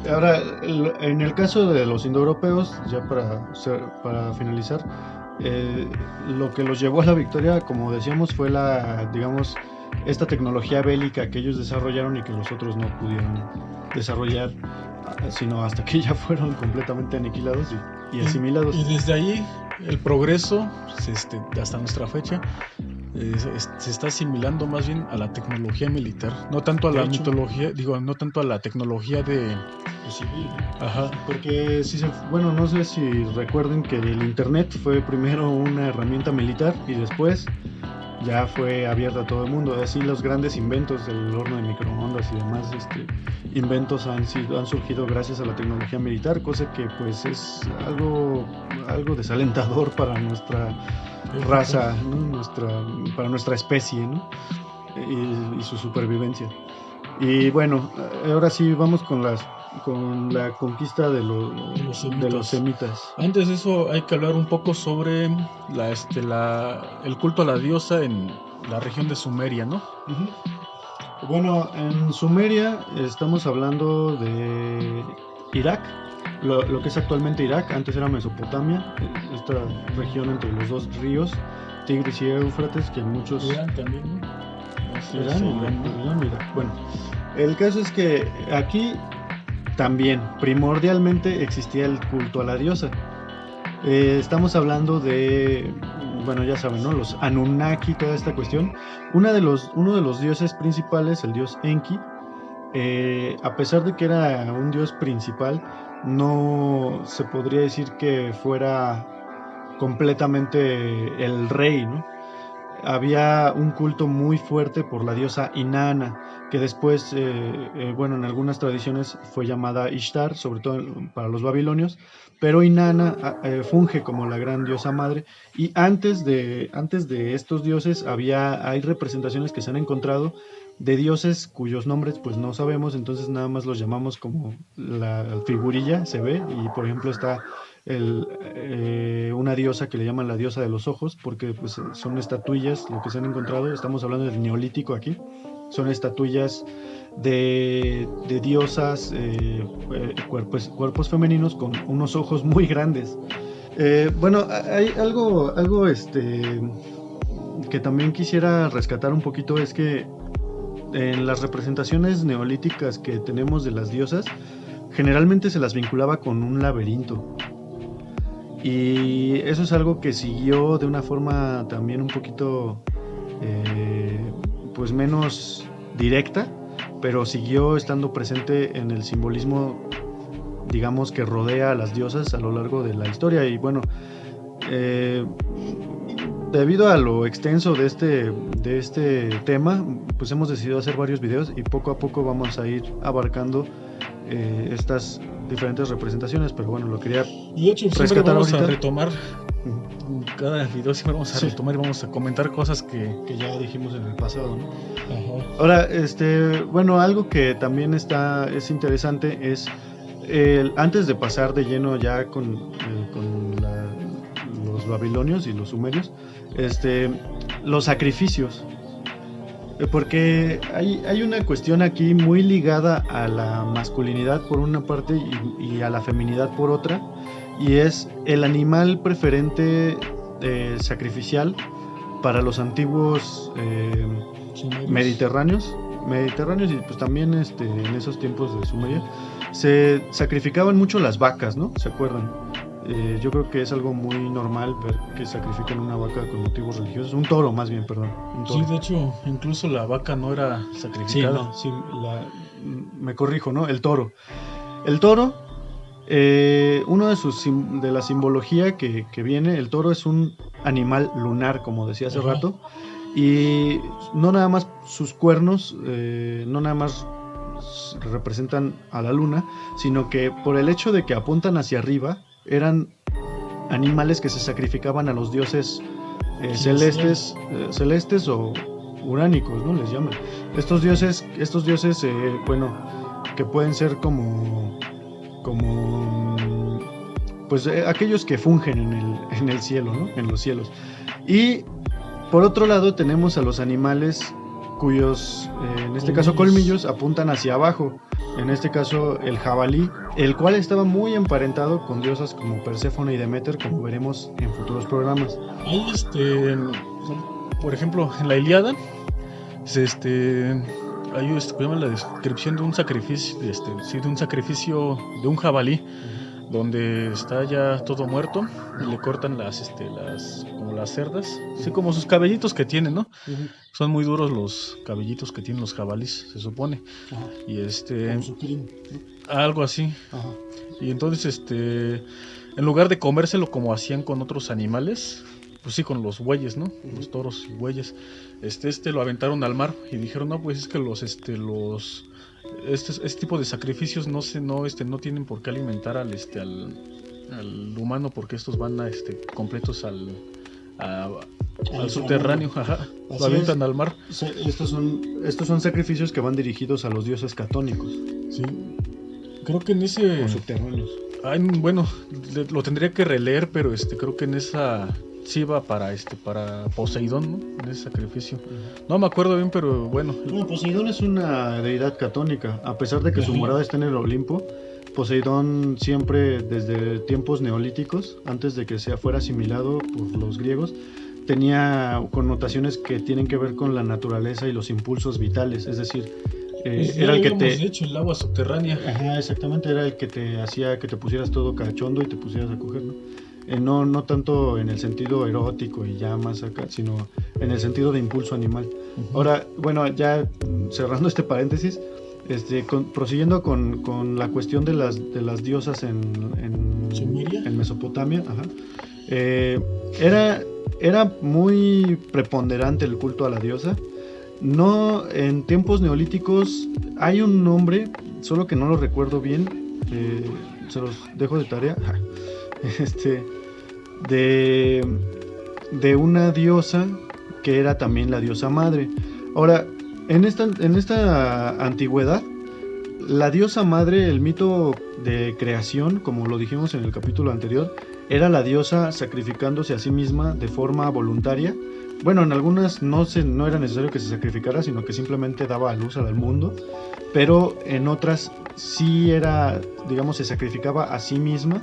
Ahora, en el caso de los indoeuropeos, ya para finalizar, lo que los llevó a la victoria, como decíamos, fue digamos, esta tecnología bélica que ellos desarrollaron y que los otros no pudieron desarrollar, sino hasta que ya fueron completamente aniquilados y asimilados. Y desde ahí el progreso, hasta nuestra fecha, se está asimilando más bien a la tecnología militar, no tanto a la mitología, no tanto a la tecnología de civil. Ajá. Porque bueno, no sé si recuerden que el internet fue primero una herramienta militar y después ya fue abierta a todo el mundo. Así los grandes inventos del horno de microondas y demás inventos han surgido gracias a la tecnología militar, cosa que pues es algo desalentador para nuestra raza, ¿no? Para nuestra especie, ¿no? y su supervivencia. Y bueno, ahora sí vamos con la conquista de los semitas. Antes de eso hay que hablar un poco sobre el culto a la diosa en la región de Sumeria, ¿no? Uh-huh. Bueno, en Sumeria estamos hablando de Irak, lo que es actualmente Irak. Antes era Mesopotamia, esta región entre los dos ríos, Tigris y Éufrates, que muchos... Irán también, ¿no? Irán, Irak. Bueno, el caso es que aquí también primordialmente existía el culto a la diosa. Estamos hablando de, bueno, ya saben, ¿no? Los Anunnaki, toda esta cuestión. Uno de los dioses principales, el dios Enki, a pesar de que era un dios principal, no se podría decir que fuera completamente el rey, ¿no? Había un culto muy fuerte por la diosa Inanna, que después, bueno, en algunas tradiciones fue llamada Ishtar, sobre todo para los babilonios, pero Inanna funge como la gran diosa madre. Y antes de estos dioses hay representaciones que se han encontrado de dioses cuyos nombres pues no sabemos, entonces nada más los llamamos como la figurilla, se ve, y por ejemplo está una diosa que le llaman la diosa de los ojos, porque pues son estatuillas lo que se han encontrado. Estamos hablando del neolítico aquí, son estatuillas de diosas, cuerpos femeninos con unos ojos muy grandes. Bueno, hay algo que también quisiera rescatar un poquito, es que en las representaciones neolíticas que tenemos de las diosas, generalmente se las vinculaba con un laberinto. Y eso es algo que siguió de una forma también un poquito pues menos directa, pero siguió estando presente en el simbolismo, digamos, que rodea a las diosas a lo largo de la historia. Y bueno, debido a lo extenso de este tema, pues hemos decidido hacer varios videos y poco a poco vamos a ir abarcando estas diferentes representaciones, pero bueno, lo quería y de hecho siempre vamos a retomar. Cada video siempre vamos a retomar y vamos a comentar cosas que ya dijimos en el pasado, ¿no? Ajá. Ahora, bueno, algo que también es interesante es antes de pasar de lleno ya con los babilonios y los sumerios, los sacrificios. Porque hay una cuestión aquí muy ligada a la masculinidad por una parte y a la feminidad por otra, y es el animal preferente sacrificial para los antiguos mediterráneos y pues también en esos tiempos de Sumeria se sacrificaban mucho las vacas, ¿no? ¿Se acuerdan? Yo creo que es algo muy normal ver que sacrifican una vaca con motivos religiosos, un toro más bien, perdón. Un toro. Sí, de hecho, incluso la vaca no era sacrificada. Me corrijo, ¿no? El toro. El toro, uno de la simbología que viene, el toro es un animal lunar, como decía hace rato, y no nada más sus cuernos, no nada más representan a la luna, sino que por el hecho de que apuntan hacia arriba, eran animales que se sacrificaban a los dioses celestes o uránicos, ¿no? Les llaman. Estos dioses, que pueden ser como pues aquellos que fungen en el cielo, ¿no? En los cielos. Y por otro lado tenemos a los animales cuyos, en este caso colmillos, apuntan hacia abajo. En este caso el jabalí, el cual estaba muy emparentado con diosas como Perséfone y Deméter, como veremos en futuros programas. Hay por ejemplo, en la Ilíada, hay la descripción de un sacrificio, de un sacrificio de un jabalí, donde está ya todo muerto y le cortan como las cerdas, así como sus cabellitos que tienen, ¿no? Uh-huh. Son muy duros los cabellitos que tienen los jabalíes, se supone. Ajá. Y como su crin, ¿no? Algo así. Ajá. Y entonces en lugar de comérselo como hacían con otros animales, pues sí, con los bueyes, ¿no? Uh-huh. Los toros y bueyes. Lo aventaron al mar y dijeron, no, pues es que este tipo de sacrificios no tienen por qué alimentar al humano, porque estos van completos al subterráneo, ajá, lo avientan al mar. Estos son sacrificios que van dirigidos a los dioses catónicos. Sí, creo que en ese... O subterráneos. Bueno, lo tendría que releer, pero creo que en esa... sí va para Poseidón, ¿no? En ese sacrificio. No me acuerdo bien, pero bueno. No, Poseidón es una deidad católica. A pesar de que su morada está en el Olimpo, Poseidón siempre, desde tiempos neolíticos, antes de que fuera asimilado por los griegos, tenía connotaciones que tienen que ver con la naturaleza y los impulsos vitales. Es decir, era el que de hecho, el agua subterránea. Ajá, exactamente, era el que te hacía que te pusieras todo cachondo y te pusieras a coger, ¿no? No tanto en el sentido erótico y ya más acá, sino en el sentido de impulso animal. Uh-huh. Ahora, bueno, ya cerrando este paréntesis, prosiguiendo con la cuestión de las diosas en Mesopotamia, ajá, era muy preponderante el culto a la diosa. No, en tiempos neolíticos hay un nombre, solo que no lo recuerdo bien, se los dejo de tarea. De una diosa que era también la diosa madre. Ahora, en esta antigüedad, la diosa madre, el mito de creación, como lo dijimos en el capítulo anterior, era la diosa sacrificándose a sí misma de forma voluntaria. Bueno, en algunas no era necesario que se sacrificara, sino que simplemente daba a luz al mundo, pero en otras sí era, digamos, se sacrificaba a sí misma.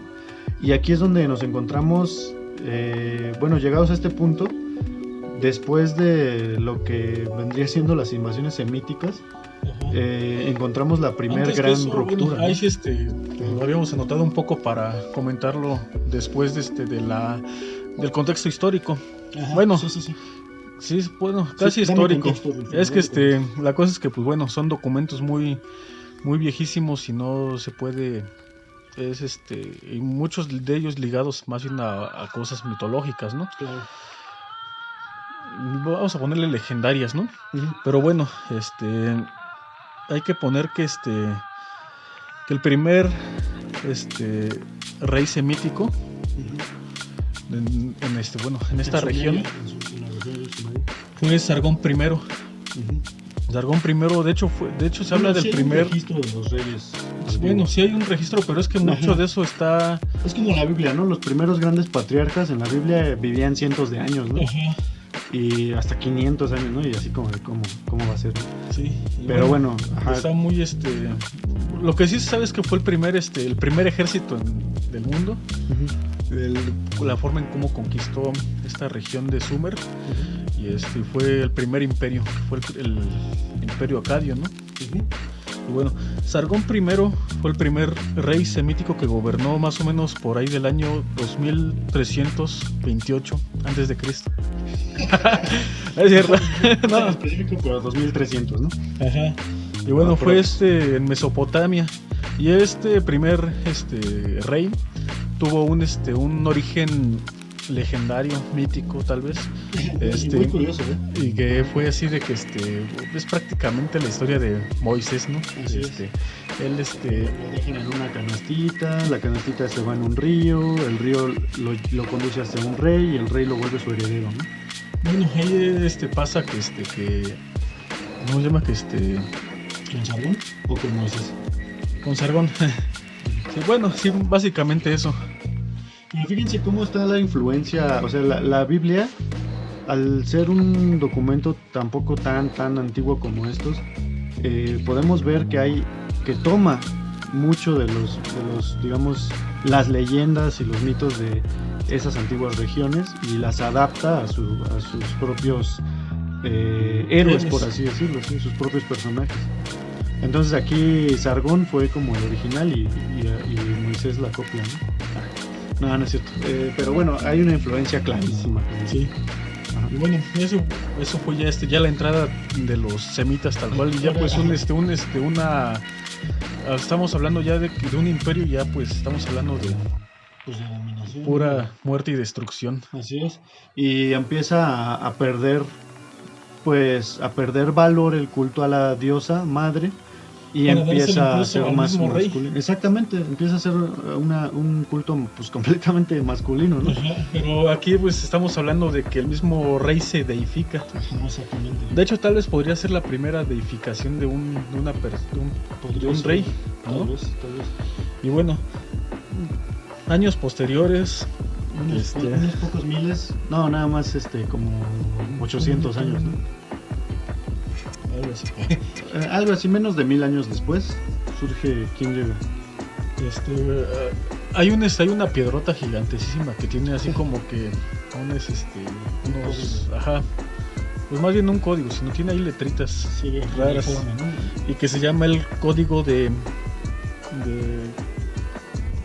Y aquí es donde nos encontramos, llegados a este punto, después de lo que vendría siendo las invasiones semíticas, encontramos la primera gran ruptura. Bueno, ahí sí, lo habíamos anotado un poco para comentarlo después del contexto histórico. Ajá, bueno, sí. Sí, bueno, casi histórico. Es que la cosa es que, pues bueno, son documentos muy, muy viejísimos y no se puede... y muchos de ellos ligados más bien a cosas mitológicas, ¿no? Claro. Vamos a ponerle legendarias, ¿no? Uh-huh. Pero bueno, hay que poner que que el primer rey semítico, uh-huh, en esta región fue Sargón I. Uh-huh. Sargón I, de hecho se habla del primer registro de los reyes. Bueno, sí hay un registro, pero es que mucho de eso está... Es como la Biblia, ¿no? Los primeros grandes patriarcas en la Biblia vivían cientos de años, ¿no? y hasta 500 años, ¿no? Y así como de cómo va a ser. Sí. Pero bueno, ajá. Está muy lo que sí se sabe es que fue el primer ejército del mundo. La forma en cómo conquistó esta región de Sumer. Y fue el primer imperio, fue el imperio acadio, ¿no? Y bueno, Sargón I fue el primer rey semítico que gobernó más o menos por ahí del año 2328 antes de Cristo. Es cierto. No, en específico, pero 2300, ¿no? Ajá. Y bueno, fue en Mesopotamia. Y este primer rey tuvo un origen legendario, mítico tal vez. Muy curioso, ¿eh? Y que fue así de que es prácticamente la historia de Moisés, ¿no? Así es. Él lo dejan en una canastita, la canastita se va en un río, el río lo conduce hacia un rey y el rey lo vuelve su heredero, ¿no? Bueno, ahí pasa que ¿cómo se llama? ¿Con Sargón o con Moisés? Con Sargón. Sí, bueno, sí, básicamente eso. Y fíjense cómo está la influencia, o sea, la Biblia, al ser un documento tampoco tan antiguo como estos, podemos ver que toma mucho de los, digamos, las leyendas y los mitos de esas antiguas regiones y las adapta a sus propios héroes, por así decirlo, ¿sí? Sus propios personajes. Entonces aquí Sargón fue como el original y Moisés la copia, ¿no? No es cierto. Pero bueno, hay una influencia clarísima. Sí. Ajá. Y bueno, eso fue ya la entrada de los semitas tal cual. Y ya pues estamos hablando ya de un imperio, ya pues estamos hablando de dominación, pura muerte y destrucción. Así es. Y empieza a perder valor el culto a la diosa madre. Y empieza a ser más masculino. Exactamente, empieza a ser un culto pues completamente masculino, ¿no? Ajá, pero aquí pues estamos hablando de que el mismo rey se deifica. Ajá, exactamente. De hecho, tal vez podría ser la primera deificación de un rey, ¿no? Tal vez. Y bueno, años posteriores, unos pocos miles, no, nada más como 800 años, ¿no? Algo así, menos de 1000 años después surge ¿quién llega? Hay una piedrota gigantesísima que tiene así como que ajá, pues más bien un código, sino tiene ahí letritas raras, forma, ¿no? Y que se llama el código de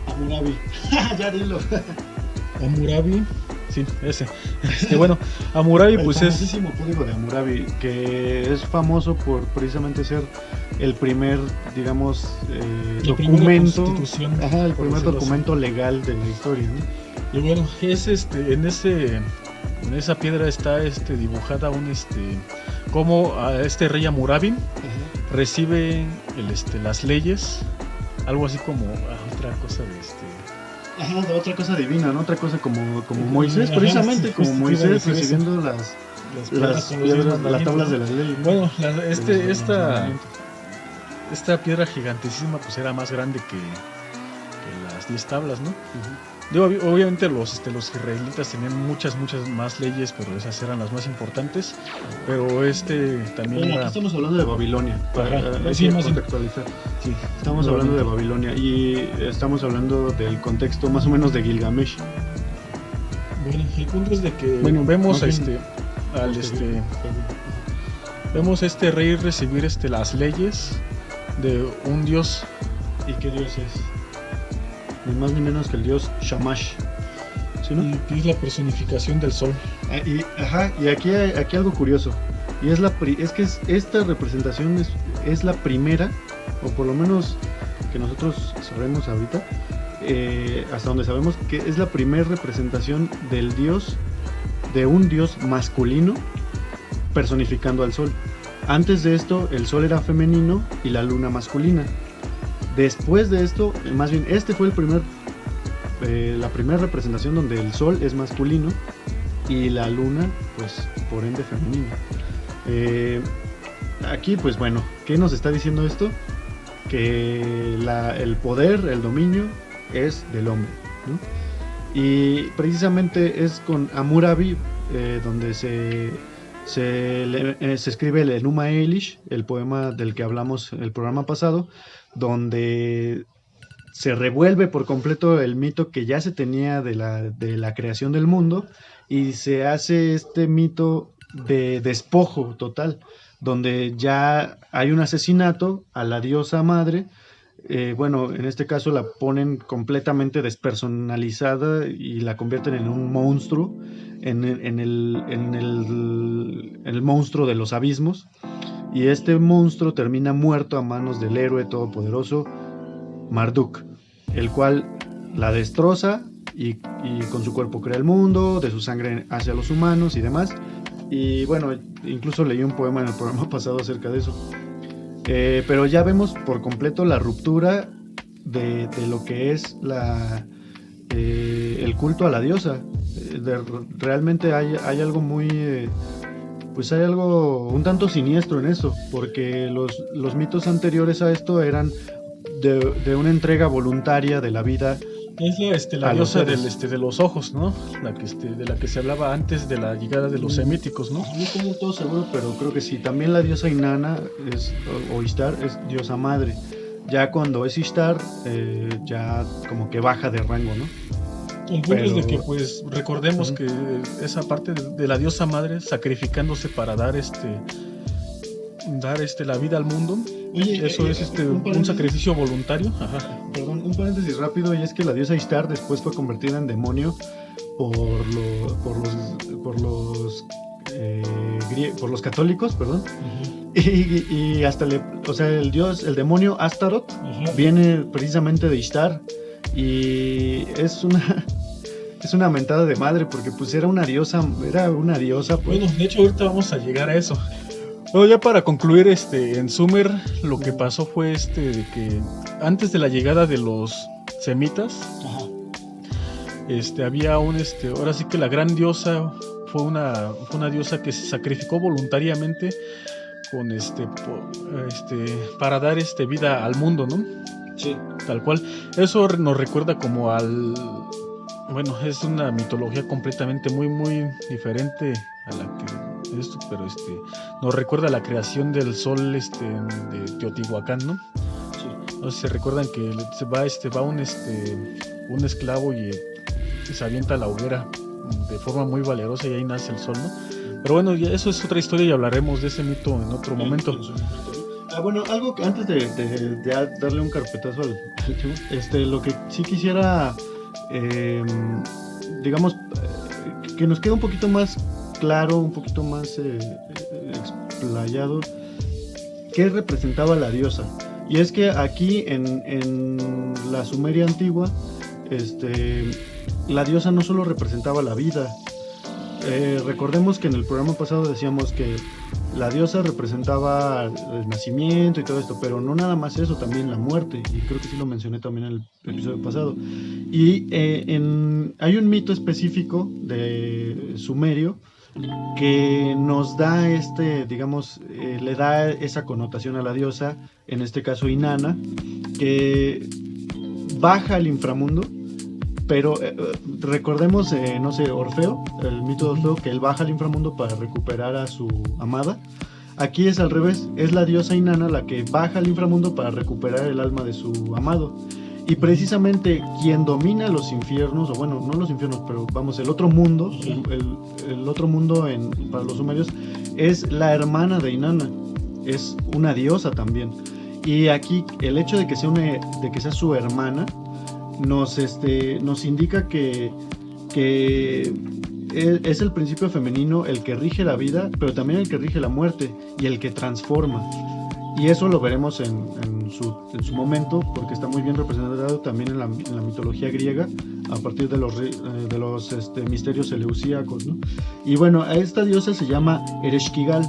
Hammurabi. Ya dilo. Hammurabi. Sí, ese. Bueno, Hammurabi pues es el famosísimo código de Hammurabi, que es famoso por precisamente ser el primer, digamos, documento, el primer documento legal de la historia, ¿no? Y bueno, es en esa piedra está dibujada cómo a este rey Hammurabi recibe las leyes, algo así como otra cosa de otra cosa divina, ¿no? Otra cosa como Moisés, precisamente como Moisés recibiendo las tablas de las leyes. Bueno, esta piedra gigantísima pues era más grande que las 10 tablas, ¿no? Digo, obviamente los israelitas tenían muchas más leyes, pero esas eran las más importantes. Pero también aquí estamos hablando de Babilonia, para contextualizar. Sí, estamos hablando de Babilonia y estamos hablando del contexto más o menos de Gilgamesh. Bueno, el punto es de que vemos vemos a este rey recibir las leyes de un dios. ¿Y qué dios es? Ni más ni menos que el dios Shamash, ¿sí, no? Y que es la personificación del sol. Y aquí algo curioso, y esta representación es la primera, o por lo menos que nosotros sabemos ahorita, hasta donde sabemos que es la primera representación de un dios masculino personificando al sol. Antes de esto el sol era femenino y la luna masculina. Después de esto, más bien, fue la primera representación donde el sol es masculino y la luna, pues, por ende femenina. Aquí, pues bueno, ¿qué nos está diciendo esto? Que el poder, el dominio, es del hombre, ¿no? Y precisamente es con Hammurabi donde se escribe el Enuma Elish, el poema del que hablamos el programa pasado, donde se revuelve por completo el mito que ya se tenía de la creación del mundo y se hace este mito de despojo total, donde ya hay un asesinato a la diosa madre. Bueno, en este caso la ponen completamente despersonalizada y la convierten en un monstruo, en el monstruo de los abismos, y este monstruo termina muerto a manos del héroe todopoderoso Marduk, el cual la destroza y con su cuerpo crea el mundo, de su sangre hace a los humanos y demás. Y bueno, incluso leí un poema en el programa pasado acerca de eso. Pero ya vemos por completo la ruptura de lo que es el culto a la diosa. Realmente hay algo muy... pues hay algo un tanto siniestro en eso, porque los mitos anteriores a esto eran de una entrega voluntaria de la vida. Es la diosa de los ojos, ¿no? De la que se hablaba antes de la llegada de los semíticos, ¿no? No estoy del todo seguro, pero creo que sí. También la diosa Inanna o Ishtar es diosa madre. Ya cuando es Ishtar, ya como que baja de rango, ¿no? El punto es de que, pues, recordemos que esa parte de la diosa madre sacrificándose para dar la vida al mundo. Oye, eso es un sacrificio voluntario. Ajá. Perdón, un paréntesis rápido, y es que la diosa Ishtar después fue convertida en demonio por los católicos, perdón. Uh-huh. Y hasta el demonio Astaroth, uh-huh, viene precisamente de Ishtar, y es una mentada de madre, porque pues era una diosa pues. Bueno, de hecho ahorita vamos a llegar a eso. Bueno, ya para concluir, en Sumer lo que pasó fue de que antes de la llegada de los semitas, ajá, había ahora sí que la gran diosa fue una diosa que se sacrificó voluntariamente para dar vida al mundo, ¿no? Sí. Tal cual. Eso nos recuerda como bueno, es una mitología completamente muy muy diferente a la que esto, pero nos recuerda la creación del sol de Teotihuacán, ¿no? Sí. No sé si se recuerdan que va un esclavo y se avienta a la hoguera de forma muy valerosa y ahí nace el sol, ¿no? Pero bueno, ya eso es otra historia y hablaremos de ese mito en otro momento. Bueno, algo que antes de darle un carpetazo al tema, lo que sí quisiera, digamos, que nos quede un poquito más claro, un poquito más explayado, qué representaba la diosa. Y es que aquí en la Sumeria antigua, la diosa no solo representaba la vida. Recordemos que en el programa pasado decíamos que la diosa representaba el nacimiento y todo esto, pero no nada más eso, también la muerte, y creo que sí lo mencioné también en el episodio pasado. Y hay un mito específico de Sumerio que nos da digamos, le da esa connotación a la diosa, en este caso Inanna, que baja al inframundo. Pero recordemos, no sé, Orfeo, el mito de Orfeo, que él baja al inframundo para recuperar a su amada. Aquí es al revés, es la diosa Inanna la que baja al inframundo para recuperar el alma de su amado. Y precisamente quien domina los infiernos, o bueno, no los infiernos, pero vamos, el otro mundo, el otro mundo para los sumerios, es la hermana de Inanna, es una diosa también. Y aquí el hecho de que sea su hermana, nos indica que es el principio femenino el que rige la vida, pero también el que rige la muerte y el que transforma. Y eso lo veremos en su momento, porque está muy bien representado también en la mitología griega, a partir de los misterios eleusíacos, ¿no? Y bueno, a esta diosa se llama Ereshkigal,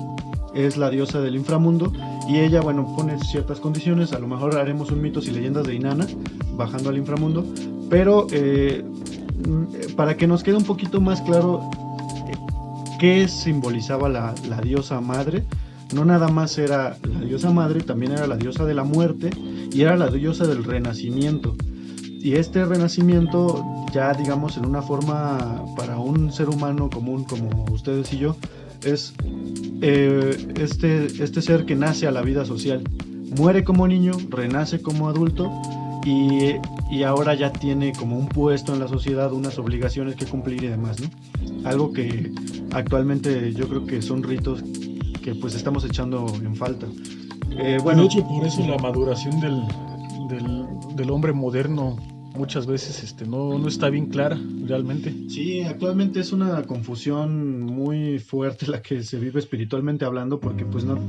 es la diosa del inframundo, y ella, bueno, pone ciertas condiciones. A lo mejor haremos un mitos y leyendas de Inanna bajando al inframundo, pero para que nos quede un poquito más claro qué simbolizaba la diosa madre, no nada más era la diosa madre, también era la diosa de la muerte y era la diosa del renacimiento. este renacimiento, ya digamos en una forma para un ser humano común como ustedes y yo, es este ser que nace a la vida social, muere como niño, renace como adulto y ahora ya tiene como un puesto en la sociedad, unas obligaciones que cumplir y demás, ¿no? Algo que actualmente yo creo que son ritos que pues estamos echando en falta. Bueno, de hecho, por eso la maduración del hombre moderno muchas veces no está bien clara realmente. Sí, actualmente es una confusión muy fuerte la que se vive espiritualmente hablando, porque pues no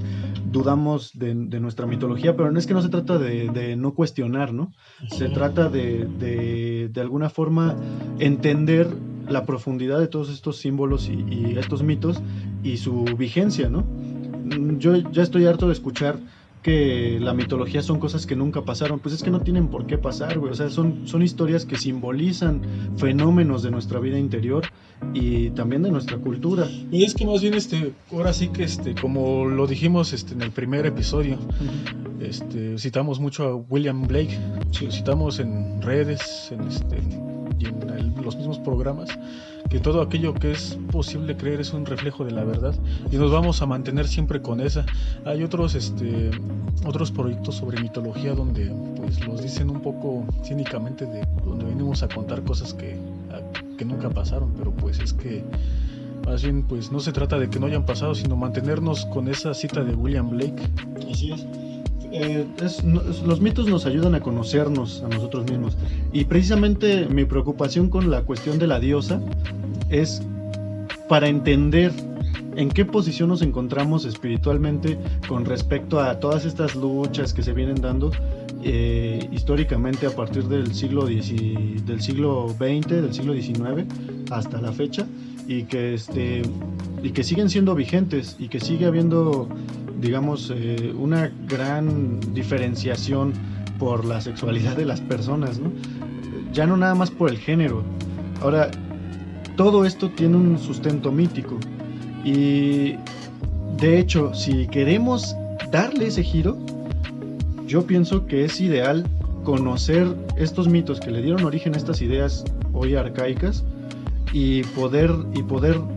dudamos de nuestra mitología, pero no es que no se trata de no cuestionar, ¿no? Se trata de alguna forma entender la profundidad de todos estos símbolos y estos mitos y su vigencia, ¿no? Yo ya estoy harto de escuchar que la mitología son cosas que nunca pasaron. Pues es que no tienen por qué pasar, güey. O sea, son historias que simbolizan fenómenos de nuestra vida interior y también de nuestra cultura. Y es que más bien ahora sí que como lo dijimos en el primer episodio, citamos mucho a William Blake, sí, citamos en redes, y en los mismos programas, que todo aquello que es posible creer es un reflejo de la verdad, y nos vamos a mantener siempre con esa. Hay otros proyectos sobre mitología donde pues los dicen un poco cínicamente, de donde venimos a contar cosas que nunca pasaron, pero pues es que más bien pues no se trata de que no hayan pasado, sino mantenernos con esa cita de William Blake. Así es. Los mitos nos ayudan a conocernos a nosotros mismos, y precisamente mi preocupación con la cuestión de la diosa es para entender en qué posición nos encontramos espiritualmente con respecto a todas estas luchas que se vienen dando históricamente a partir del siglo XX, del siglo XIX hasta la fecha, y que siguen siendo vigentes, y que sigue habiendo, digamos, una gran diferenciación por la sexualidad de las personas, ¿no? Ya no nada más por el género. Ahora, todo esto tiene un sustento mítico, y de hecho, si queremos darle ese giro, yo pienso que es ideal conocer estos mitos que le dieron origen a estas ideas hoy arcaicas, y poder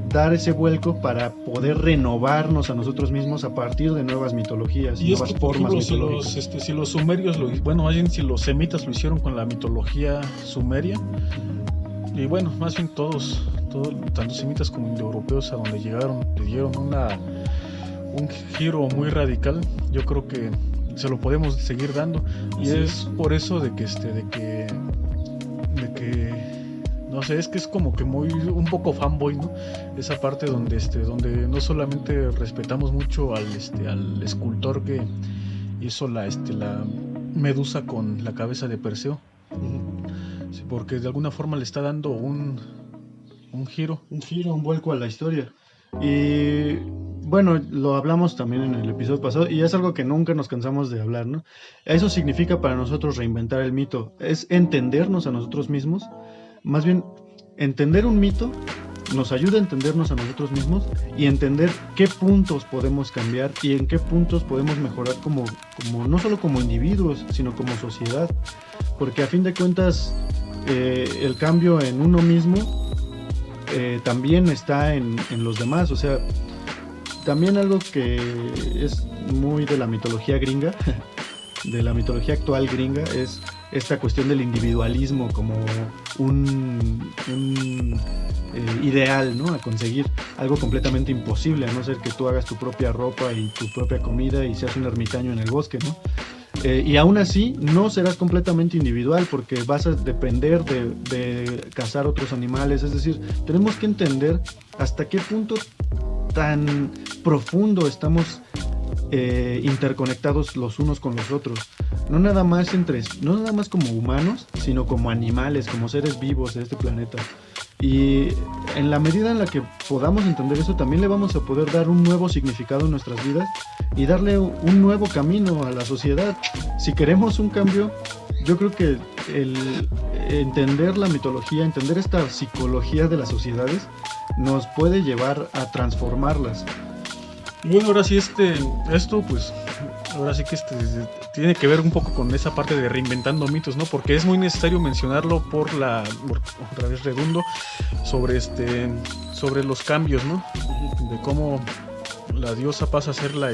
dar ese vuelco para poder renovarnos a nosotros mismos a partir de nuevas mitologías y nuevas formas mitológicas. Si los sumerios, más bien si los semitas lo hicieron con la mitología sumeria, y bueno, más bien todos tanto semitas como indoeuropeos a donde llegaron le dieron un giro muy radical, yo creo que se lo podemos seguir dando. Y sí, es por eso de que no sé, es que es como que un poco fanboy, ¿no? Esa parte donde no solamente respetamos mucho al escultor que hizo la medusa con la cabeza de Perseo, sí, porque de alguna forma le está dando un giro, un vuelco a la historia. Y bueno, lo hablamos también en el episodio pasado, y es algo que nunca nos cansamos de hablar, ¿no? Eso significa para nosotros reinventar el mito, es entendernos a nosotros mismos. Más bien, entender un mito nos ayuda a entendernos a nosotros mismos y entender qué puntos podemos cambiar y en qué puntos podemos mejorar como no solo como individuos, sino como sociedad. Porque a fin de cuentas, el cambio en uno mismo también está en los demás. O sea, también algo que es muy de la mitología gringa, de la mitología actual gringa, es esta cuestión del individualismo como un ideal, ¿no? A conseguir, algo completamente imposible, a no ser que tú hagas tu propia ropa y tu propia comida y seas un ermitaño en el bosque, ¿no? Y aún así no serás completamente individual, porque vas a depender de cazar otros animales. Es decir, tenemos que entender hasta qué punto tan profundo estamos interconectados los unos con los otros, no nada más como humanos, sino como animales, como seres vivos de este planeta. Y en la medida en la que podamos entender eso, también le vamos a poder dar un nuevo significado en nuestras vidas y darle un nuevo camino a la sociedad. Si queremos un cambio, yo creo que el entender la mitología, entender esta psicología de las sociedades, nos puede llevar a transformarlas. Y bueno, ahora sí, esto pues ahora sí que tiene que ver un poco con esa parte de reinventando mitos, ¿no? Porque es muy necesario mencionarlo otra vez redundo, sobre los cambios, ¿no? De cómo la diosa pasa a ser la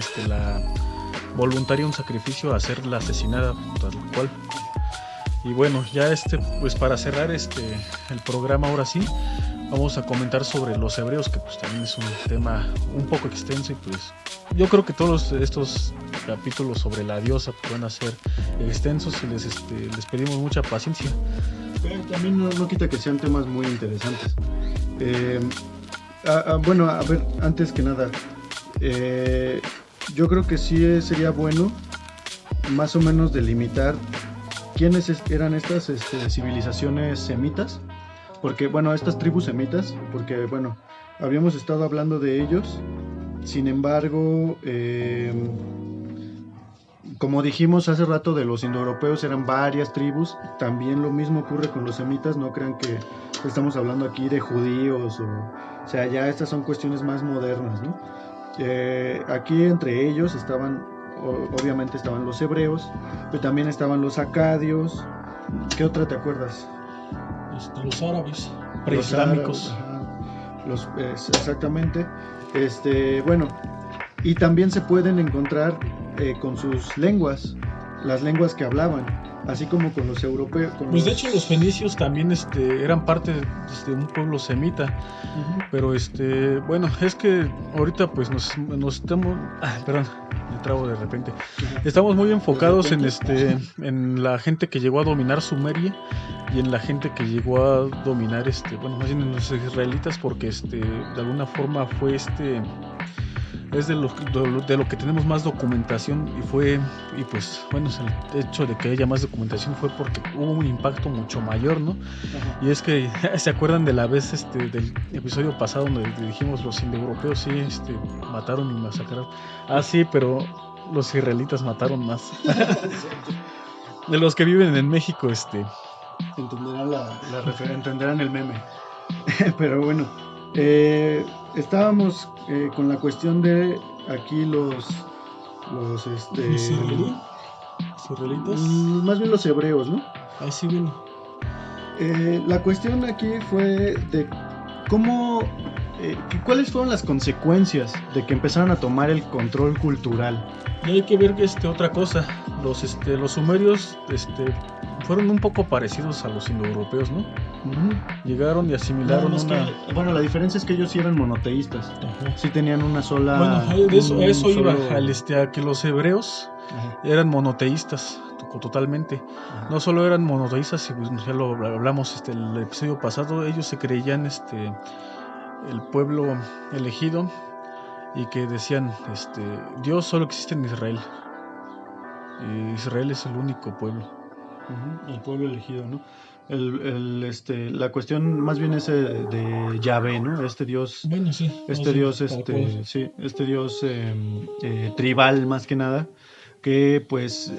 voluntaria, un sacrificio, a ser la asesinada, tal cual. Y bueno, ya pues para cerrar el programa ahora sí, vamos a comentar sobre los hebreos, que pues también es un tema un poco extenso y pues yo creo que todos estos capítulos sobre la diosa van a ser extensos y les pedimos mucha paciencia. También no quita que sean temas muy interesantes. Bueno, a ver, antes que nada, yo creo que sí sería bueno más o menos delimitar quiénes eran estas civilizaciones semitas, porque bueno, estas tribus semitas, porque bueno, habíamos estado hablando de ellos, sin embargo, como dijimos hace rato de los indoeuropeos eran varias tribus, también lo mismo ocurre con los semitas, no crean que estamos hablando aquí de judíos, o sea, ya estas son cuestiones más modernas, ¿no? Aquí entre ellos obviamente estaban los hebreos, pero también estaban los acadios. ¿Qué otra te acuerdas? Los árabes. Preislámicos. Exactamente. Bueno, y también se pueden encontrar con sus lenguas, las lenguas que hablaban, así como con los europeos. Pues de hecho los fenicios también eran parte de un pueblo semita, pero bueno, es que ahorita pues nos estamos, perdón, me trabo de repente. Estamos muy enfocados en la gente que llegó a dominar Sumeria y en la gente que llegó a dominar bueno, más bien en los israelitas, porque de alguna forma fue es de lo que tenemos más documentación y pues bueno, el hecho de que haya más documentación fue porque hubo un impacto mucho mayor, ¿no? Ajá. Y es que se acuerdan de la vez del episodio pasado donde dijimos los indoeuropeos sí mataron y masacraron. Sí, pero los israelitas mataron más. De los que viven en México, entenderán entenderán el meme. Pero bueno, estábamos con la cuestión de aquí los israelitas, más bien los hebreos, ¿no? Sí, bien. La cuestión aquí fue de cómo cuáles fueron las consecuencias de que empezaran a tomar el control cultural. Y hay que ver otra cosa, los sumerios fueron un poco parecidos a los indoeuropeos, ¿no? Llegaron y asimilaron bueno, la diferencia es que ellos sí eran monoteístas. Sí tenían una sola. Bueno, eso iba a que los hebreos eran monoteístas totalmente. No solo eran monoteístas, ya lo hablamos el episodio pasado, ellos se creían el pueblo elegido y que decían Dios solo existe en Israel. Y Israel es el único pueblo. El pueblo elegido, ¿no? La cuestión más bien es de Yahvé, ¿no? Este Dios, bueno, sí, este Dios tribal más que nada, que pues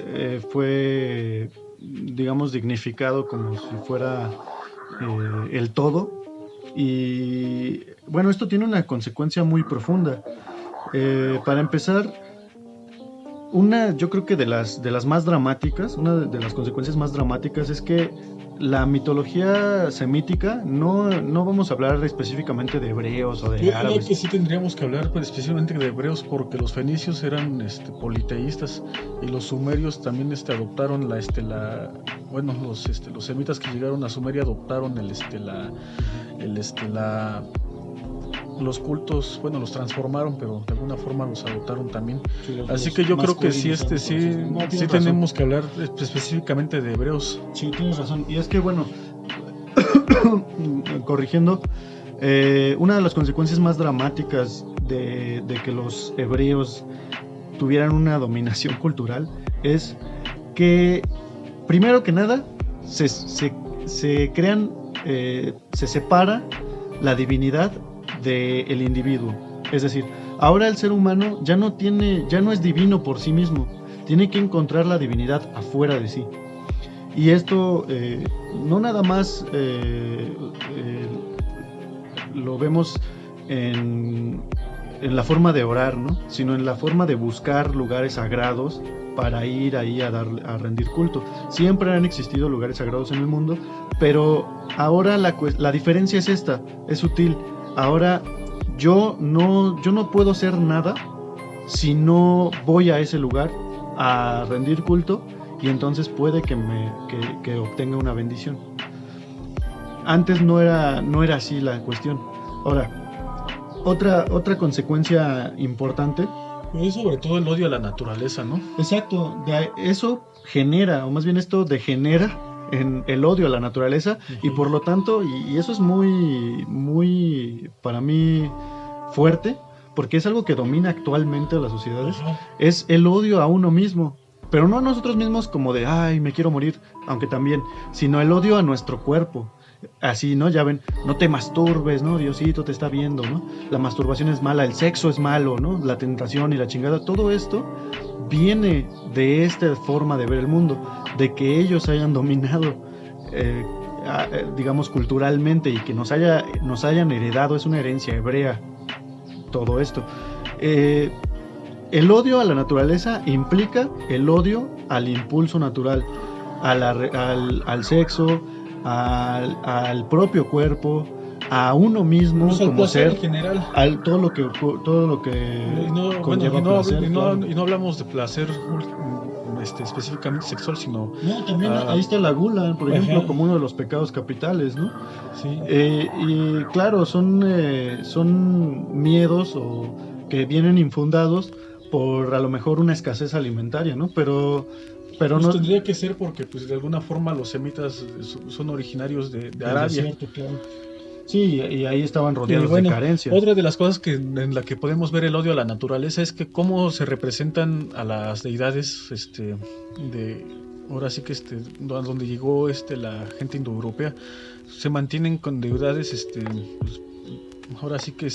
fue, digamos, dignificado como si fuera el todo. Y bueno, esto tiene una consecuencia muy profunda. Para empezar, yo creo que de las más dramáticas, una de las consecuencias más dramáticas es que la mitología semítica, no vamos a hablar específicamente de hebreos o de árabes. Creo que sí tendríamos que hablar específicamente de hebreos, porque los fenicios eran politeístas y los sumerios también adoptaron bueno, los semitas que llegaron a Sumeria adoptaron los cultos, bueno, los transformaron, pero de alguna forma los adoptaron también. Sí, así que yo creo que sí, sí tenemos que hablar específicamente de hebreos. Sí, tienes razón. Y es que, bueno, corrigiendo, una de las consecuencias más dramáticas de que los hebreos tuvieran una dominación cultural es que, primero que nada, se crean, se separa la divinidad del individuo. Es decir, ahora el ser humano ya no es divino por sí mismo, tiene que encontrar la divinidad afuera de sí. Y esto no nada más lo vemos en en la forma de orar, ¿no? Sino en la forma de buscar lugares sagrados para ir ahí a rendir culto. Siempre han existido lugares sagrados en el mundo, pero ahora la diferencia es esta, es sutil. Ahora yo no puedo hacer nada si no voy a ese lugar a rendir culto, y entonces puede que obtenga una bendición. Antes no era así la cuestión. Ahora, otra consecuencia importante. Es sobre todo el odio a la naturaleza, ¿no? Exacto, eso genera, o más bien esto degenera en el odio a la naturaleza, y por lo tanto, y eso es muy, muy, para mí, fuerte, porque es algo que domina actualmente a las sociedades, es el odio a uno mismo. Pero no a nosotros mismos como de, ay, me quiero morir, aunque también, sino el odio a nuestro cuerpo. Así, ¿no? Ya ven, no te masturbes, ¿no? Diosito te está viendo, ¿no? La masturbación es mala, el sexo es malo, ¿no? La tentación y la chingada, todo esto viene de esta forma de ver el mundo, de que ellos hayan dominado, digamos, culturalmente, y que nos hayan heredado, es una herencia hebrea, todo esto. El odio a la naturaleza implica el odio al impulso natural, al sexo, al propio cuerpo, a uno mismo como ser, en general, al todo lo que conlleva placer. Y no hablamos de placer específicamente sexual, sino también ahí está la gula, por ejemplo, como uno de los pecados capitales, ¿no? Sí. Y claro, son miedos que vienen infundados por a lo mejor una escasez alimentaria, ¿no? Pero pues no tendría que ser porque pues de alguna forma los semitas son originarios de Arabia. Desierto, claro. Sí, y ahí estaban rodeados de carencia. Otra de las cosas en la que podemos ver el odio a la naturaleza es que cómo se representan a las deidades ahora sí que donde llegó la gente indoeuropea, se mantienen con deidades pues, ahora sí que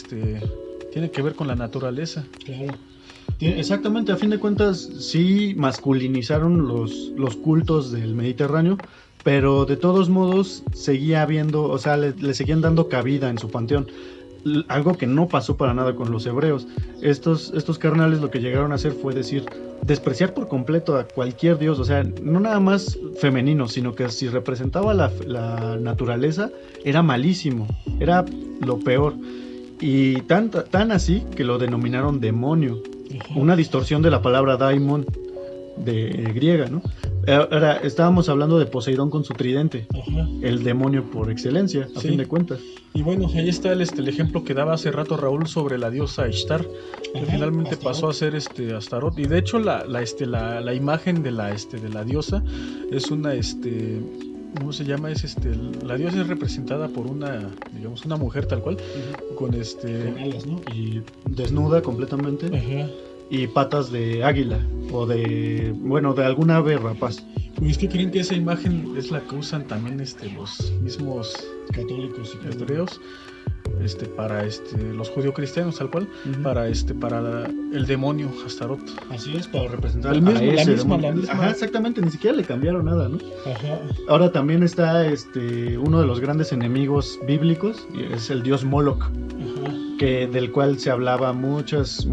tiene que ver con la naturaleza. Claro. Exactamente, a fin de cuentas sí masculinizaron los cultos del Mediterráneo, pero de todos modos seguía habiendo, o sea, le seguían dando cabida en su panteón, algo que no pasó para nada con los hebreos. Estos carnales lo que llegaron a hacer fue despreciar por completo a cualquier dios, o sea, no nada más femenino, sino que si representaba la naturaleza era malísimo, era lo peor, y tan así que lo denominaron demonio. Una distorsión de la palabra daimon de griega, ¿no? Ahora estábamos hablando de Poseidón con su tridente, el demonio por excelencia, a fin de cuentas. Y bueno, ahí está el ejemplo que daba hace rato Raúl sobre la diosa Ishtar, que finalmente pasó a ser Astaroth. Y de hecho la imagen de la diosa es una ¿cómo se llama? La diosa es representada por una mujer tal cual, con con alas, ¿no? Y desnuda completamente. Y patas de águila o de alguna ave rapaz. Pues que creen que esa imagen es la que usan también los mismos católicos y hebreos para los judio-cristianos tal cual, para el demonio Astaroth. Así es, para representar la misma. Ajá, exactamente, ni siquiera le cambiaron nada, ¿no? Ahora también está uno de los grandes enemigos bíblicos, y es el dios Moloch, del cual se hablaba muchas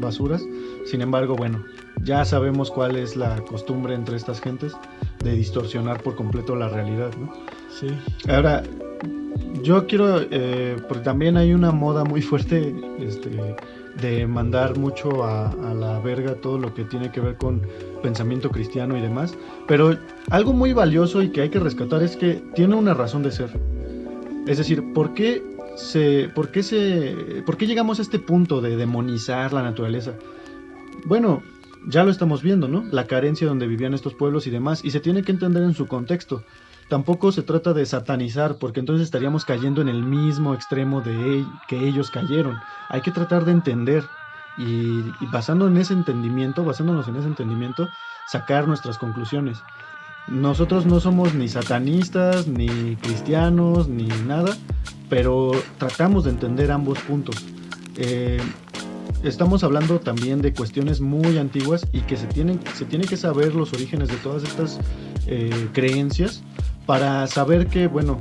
basuras. Sin embargo, bueno, ya sabemos cuál es la costumbre entre estas gentes de distorsionar por completo la realidad, ¿no? Sí. Ahora, yo quiero, porque también hay una moda muy fuerte de mandar mucho a la verga todo lo que tiene que ver con pensamiento cristiano y demás, pero algo muy valioso y que hay que rescatar es que tiene una razón de ser. Es decir, ¿por qué llegamos a este punto de demonizar la naturaleza? Bueno, ya lo estamos viendo, ¿no? La carencia donde vivían estos pueblos y demás, y se tiene que entender en su contexto. Tampoco se trata de satanizar, porque entonces estaríamos cayendo en el mismo extremo que ellos cayeron. Hay que tratar de entender y basándonos en ese entendimiento, sacar nuestras conclusiones. Nosotros no somos ni satanistas, ni cristianos, ni nada, pero tratamos de entender ambos puntos. Estamos hablando también de cuestiones muy antiguas y que se tiene que saber los orígenes de todas estas creencias para saber que, bueno,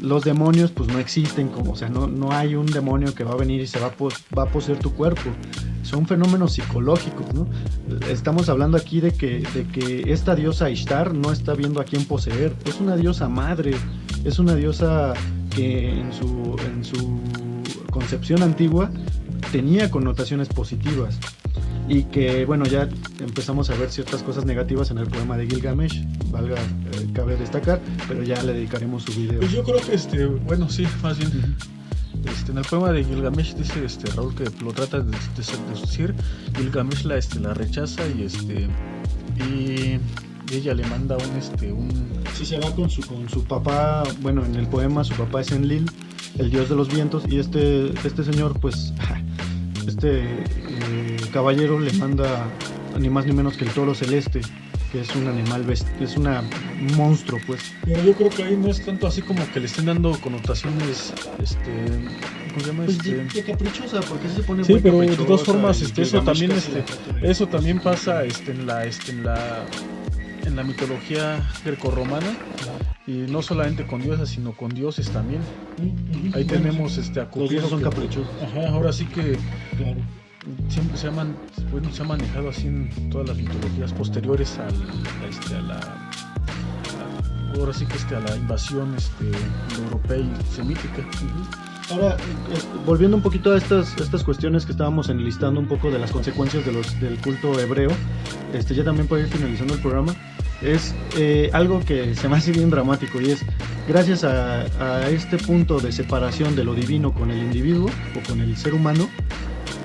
los demonios pues no existen, o sea, no hay un demonio que va a venir y se va a poseer tu cuerpo. Son fenómenos psicológicos, ¿no? Estamos hablando aquí de que esta diosa Ishtar no está viendo a quién poseer, es una diosa madre, es una diosa que en su concepción antigua tenía connotaciones positivas. Y que, bueno, ya empezamos a ver ciertas cosas negativas en el poema de Gilgamesh, cabe destacar, pero ya le dedicaremos su video. Pues yo creo que, bueno, sí, más bien, en el poema de Gilgamesh dice Raúl que lo trata de seducir, Gilgamesh la rechaza y ella le manda un Sí, se va con su papá, bueno, en el poema su papá es Enlil, el dios de los vientos, y este señor, pues... caballero le manda ni más ni menos que el toro celeste, que es un animal, es un monstruo, pues. Pero yo creo que ahí no es tanto así como que le estén dando connotaciones, ¿cómo se llama? Pues de caprichosa, porque se pone Sí, muy pero de caprichosa, todas formas, y eso también pasa en la mitología grecorromana, y no solamente con diosas, sino con dioses también. Ahí tenemos a Cupido. Los dioses son caprichosos. Ajá, ahora sí que Claro. siempre se ha manejado así en todas las mitologías posteriores ahora sí que a la invasión europea y semítica. Ahora, volviendo un poquito a estas cuestiones que estábamos enlistando un poco de las consecuencias del culto hebreo, ya también para ir finalizando el programa, es algo que se me hace bien dramático, y es gracias a este punto de separación de lo divino con el individuo o con el ser humano,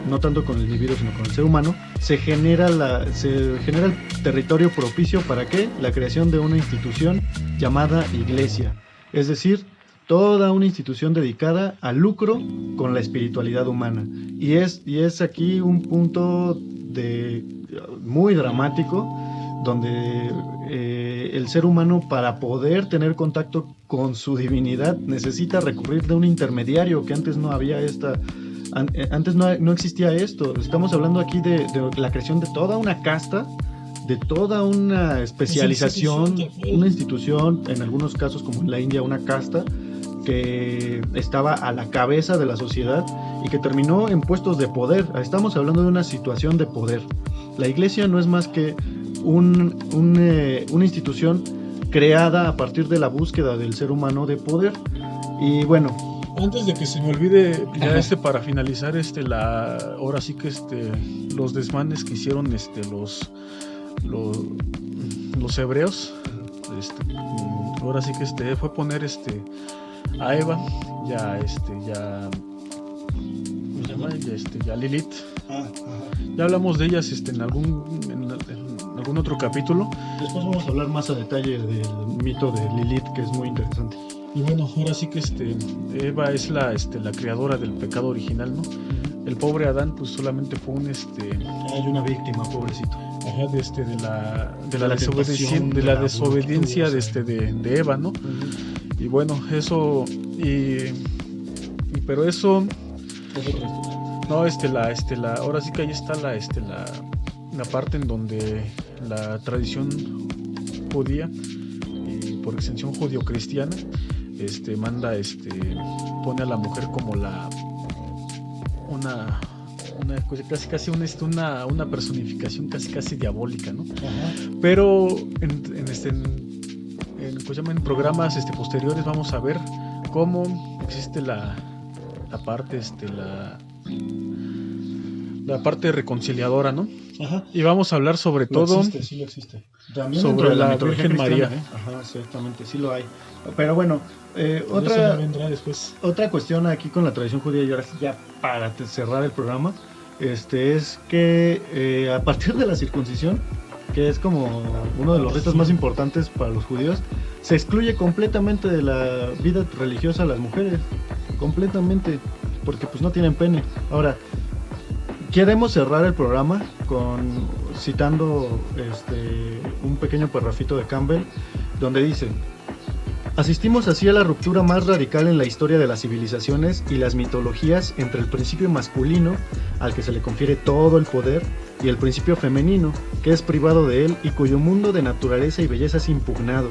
no tanto con el individuo sino con el ser humano, se genera el territorio propicio para ¿qué? La creación de una institución llamada iglesia, es decir, toda una institución dedicada al lucro con la espiritualidad humana. Y es aquí un punto muy dramático, donde el ser humano, para poder tener contacto con su divinidad, necesita recurrir de un intermediario, que antes no había antes no existía esto. Estamos hablando aquí de la creación de toda una casta, de toda una especialización, una institución, en algunos casos como en la India, una casta que estaba a la cabeza de la sociedad y que terminó en puestos de poder. Estamos hablando de una situación de poder. La iglesia no es más que una institución creada a partir de la búsqueda del ser humano de poder. Y bueno, antes de que se me olvide, ya para finalizar, ahora sí que los desmanes que hicieron los hebreos, ahora sí que fue poner a Eva, ya Lilith. Ya hablamos de ellas en algún otro capítulo. Después vamos a hablar más a detalle del mito de Lilith, que es muy interesante. Y bueno, ahora sí que Eva es la creadora del pecado original, ¿no? El pobre Adán pues solamente fue hay una víctima, pobrecito. Ajá, de la desobediencia de Eva, ¿no? Y bueno, eso pero eso no, ahora sí que ahí está la parte en donde la tradición judía y por extensión judio-cristiana manda pone a la mujer como una casi una personificación casi diabólica, ¿no? Ajá. Pero en programas posteriores vamos a ver cómo existe la parte la parte reconciliadora, ¿no? Ajá. Y vamos a hablar sobre todo sí existe. También sobre la Virgen María. Ajá, exactamente, sí lo hay. Pero bueno, otra cuestión aquí con la tradición judía, y ahora sí ya para cerrar el programa, es que a partir de la circuncisión, que es como uno de los ritos más importantes para los judíos, se excluye completamente de la vida religiosa a las mujeres, completamente, porque pues no tienen pene. Ahora, queremos cerrar el programa citando un pequeño parrafito de Campbell, donde dice: asistimos así a la ruptura más radical en la historia de las civilizaciones y las mitologías entre el principio masculino, al que se le confiere todo el poder, y el principio femenino, que es privado de él y cuyo mundo de naturaleza y belleza es impugnado.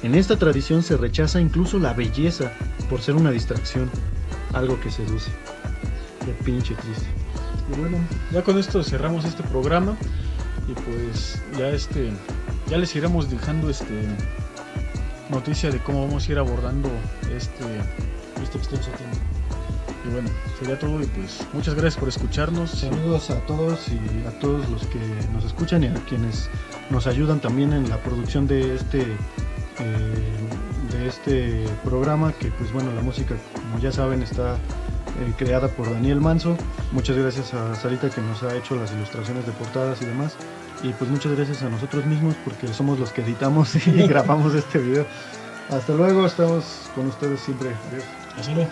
En esta tradición se rechaza incluso la belleza por ser una distracción, algo que seduce. Qué pinche triste. Y bueno, ya con esto cerramos este programa y pues ya les iremos dejando noticia de cómo vamos a ir abordando este extenso tema. Y bueno, sería todo y pues muchas gracias por escucharnos. Saludos a todos y a todos los que nos escuchan y a quienes nos ayudan también en la producción de este programa, que pues bueno, la música, como ya saben, está creada por Daniel Manso. Muchas gracias a Sarita, que nos ha hecho las ilustraciones de portadas y demás, y pues muchas gracias a nosotros mismos, porque somos los que editamos y grabamos este video. Hasta luego, estamos con ustedes siempre. Adiós. Hasta luego.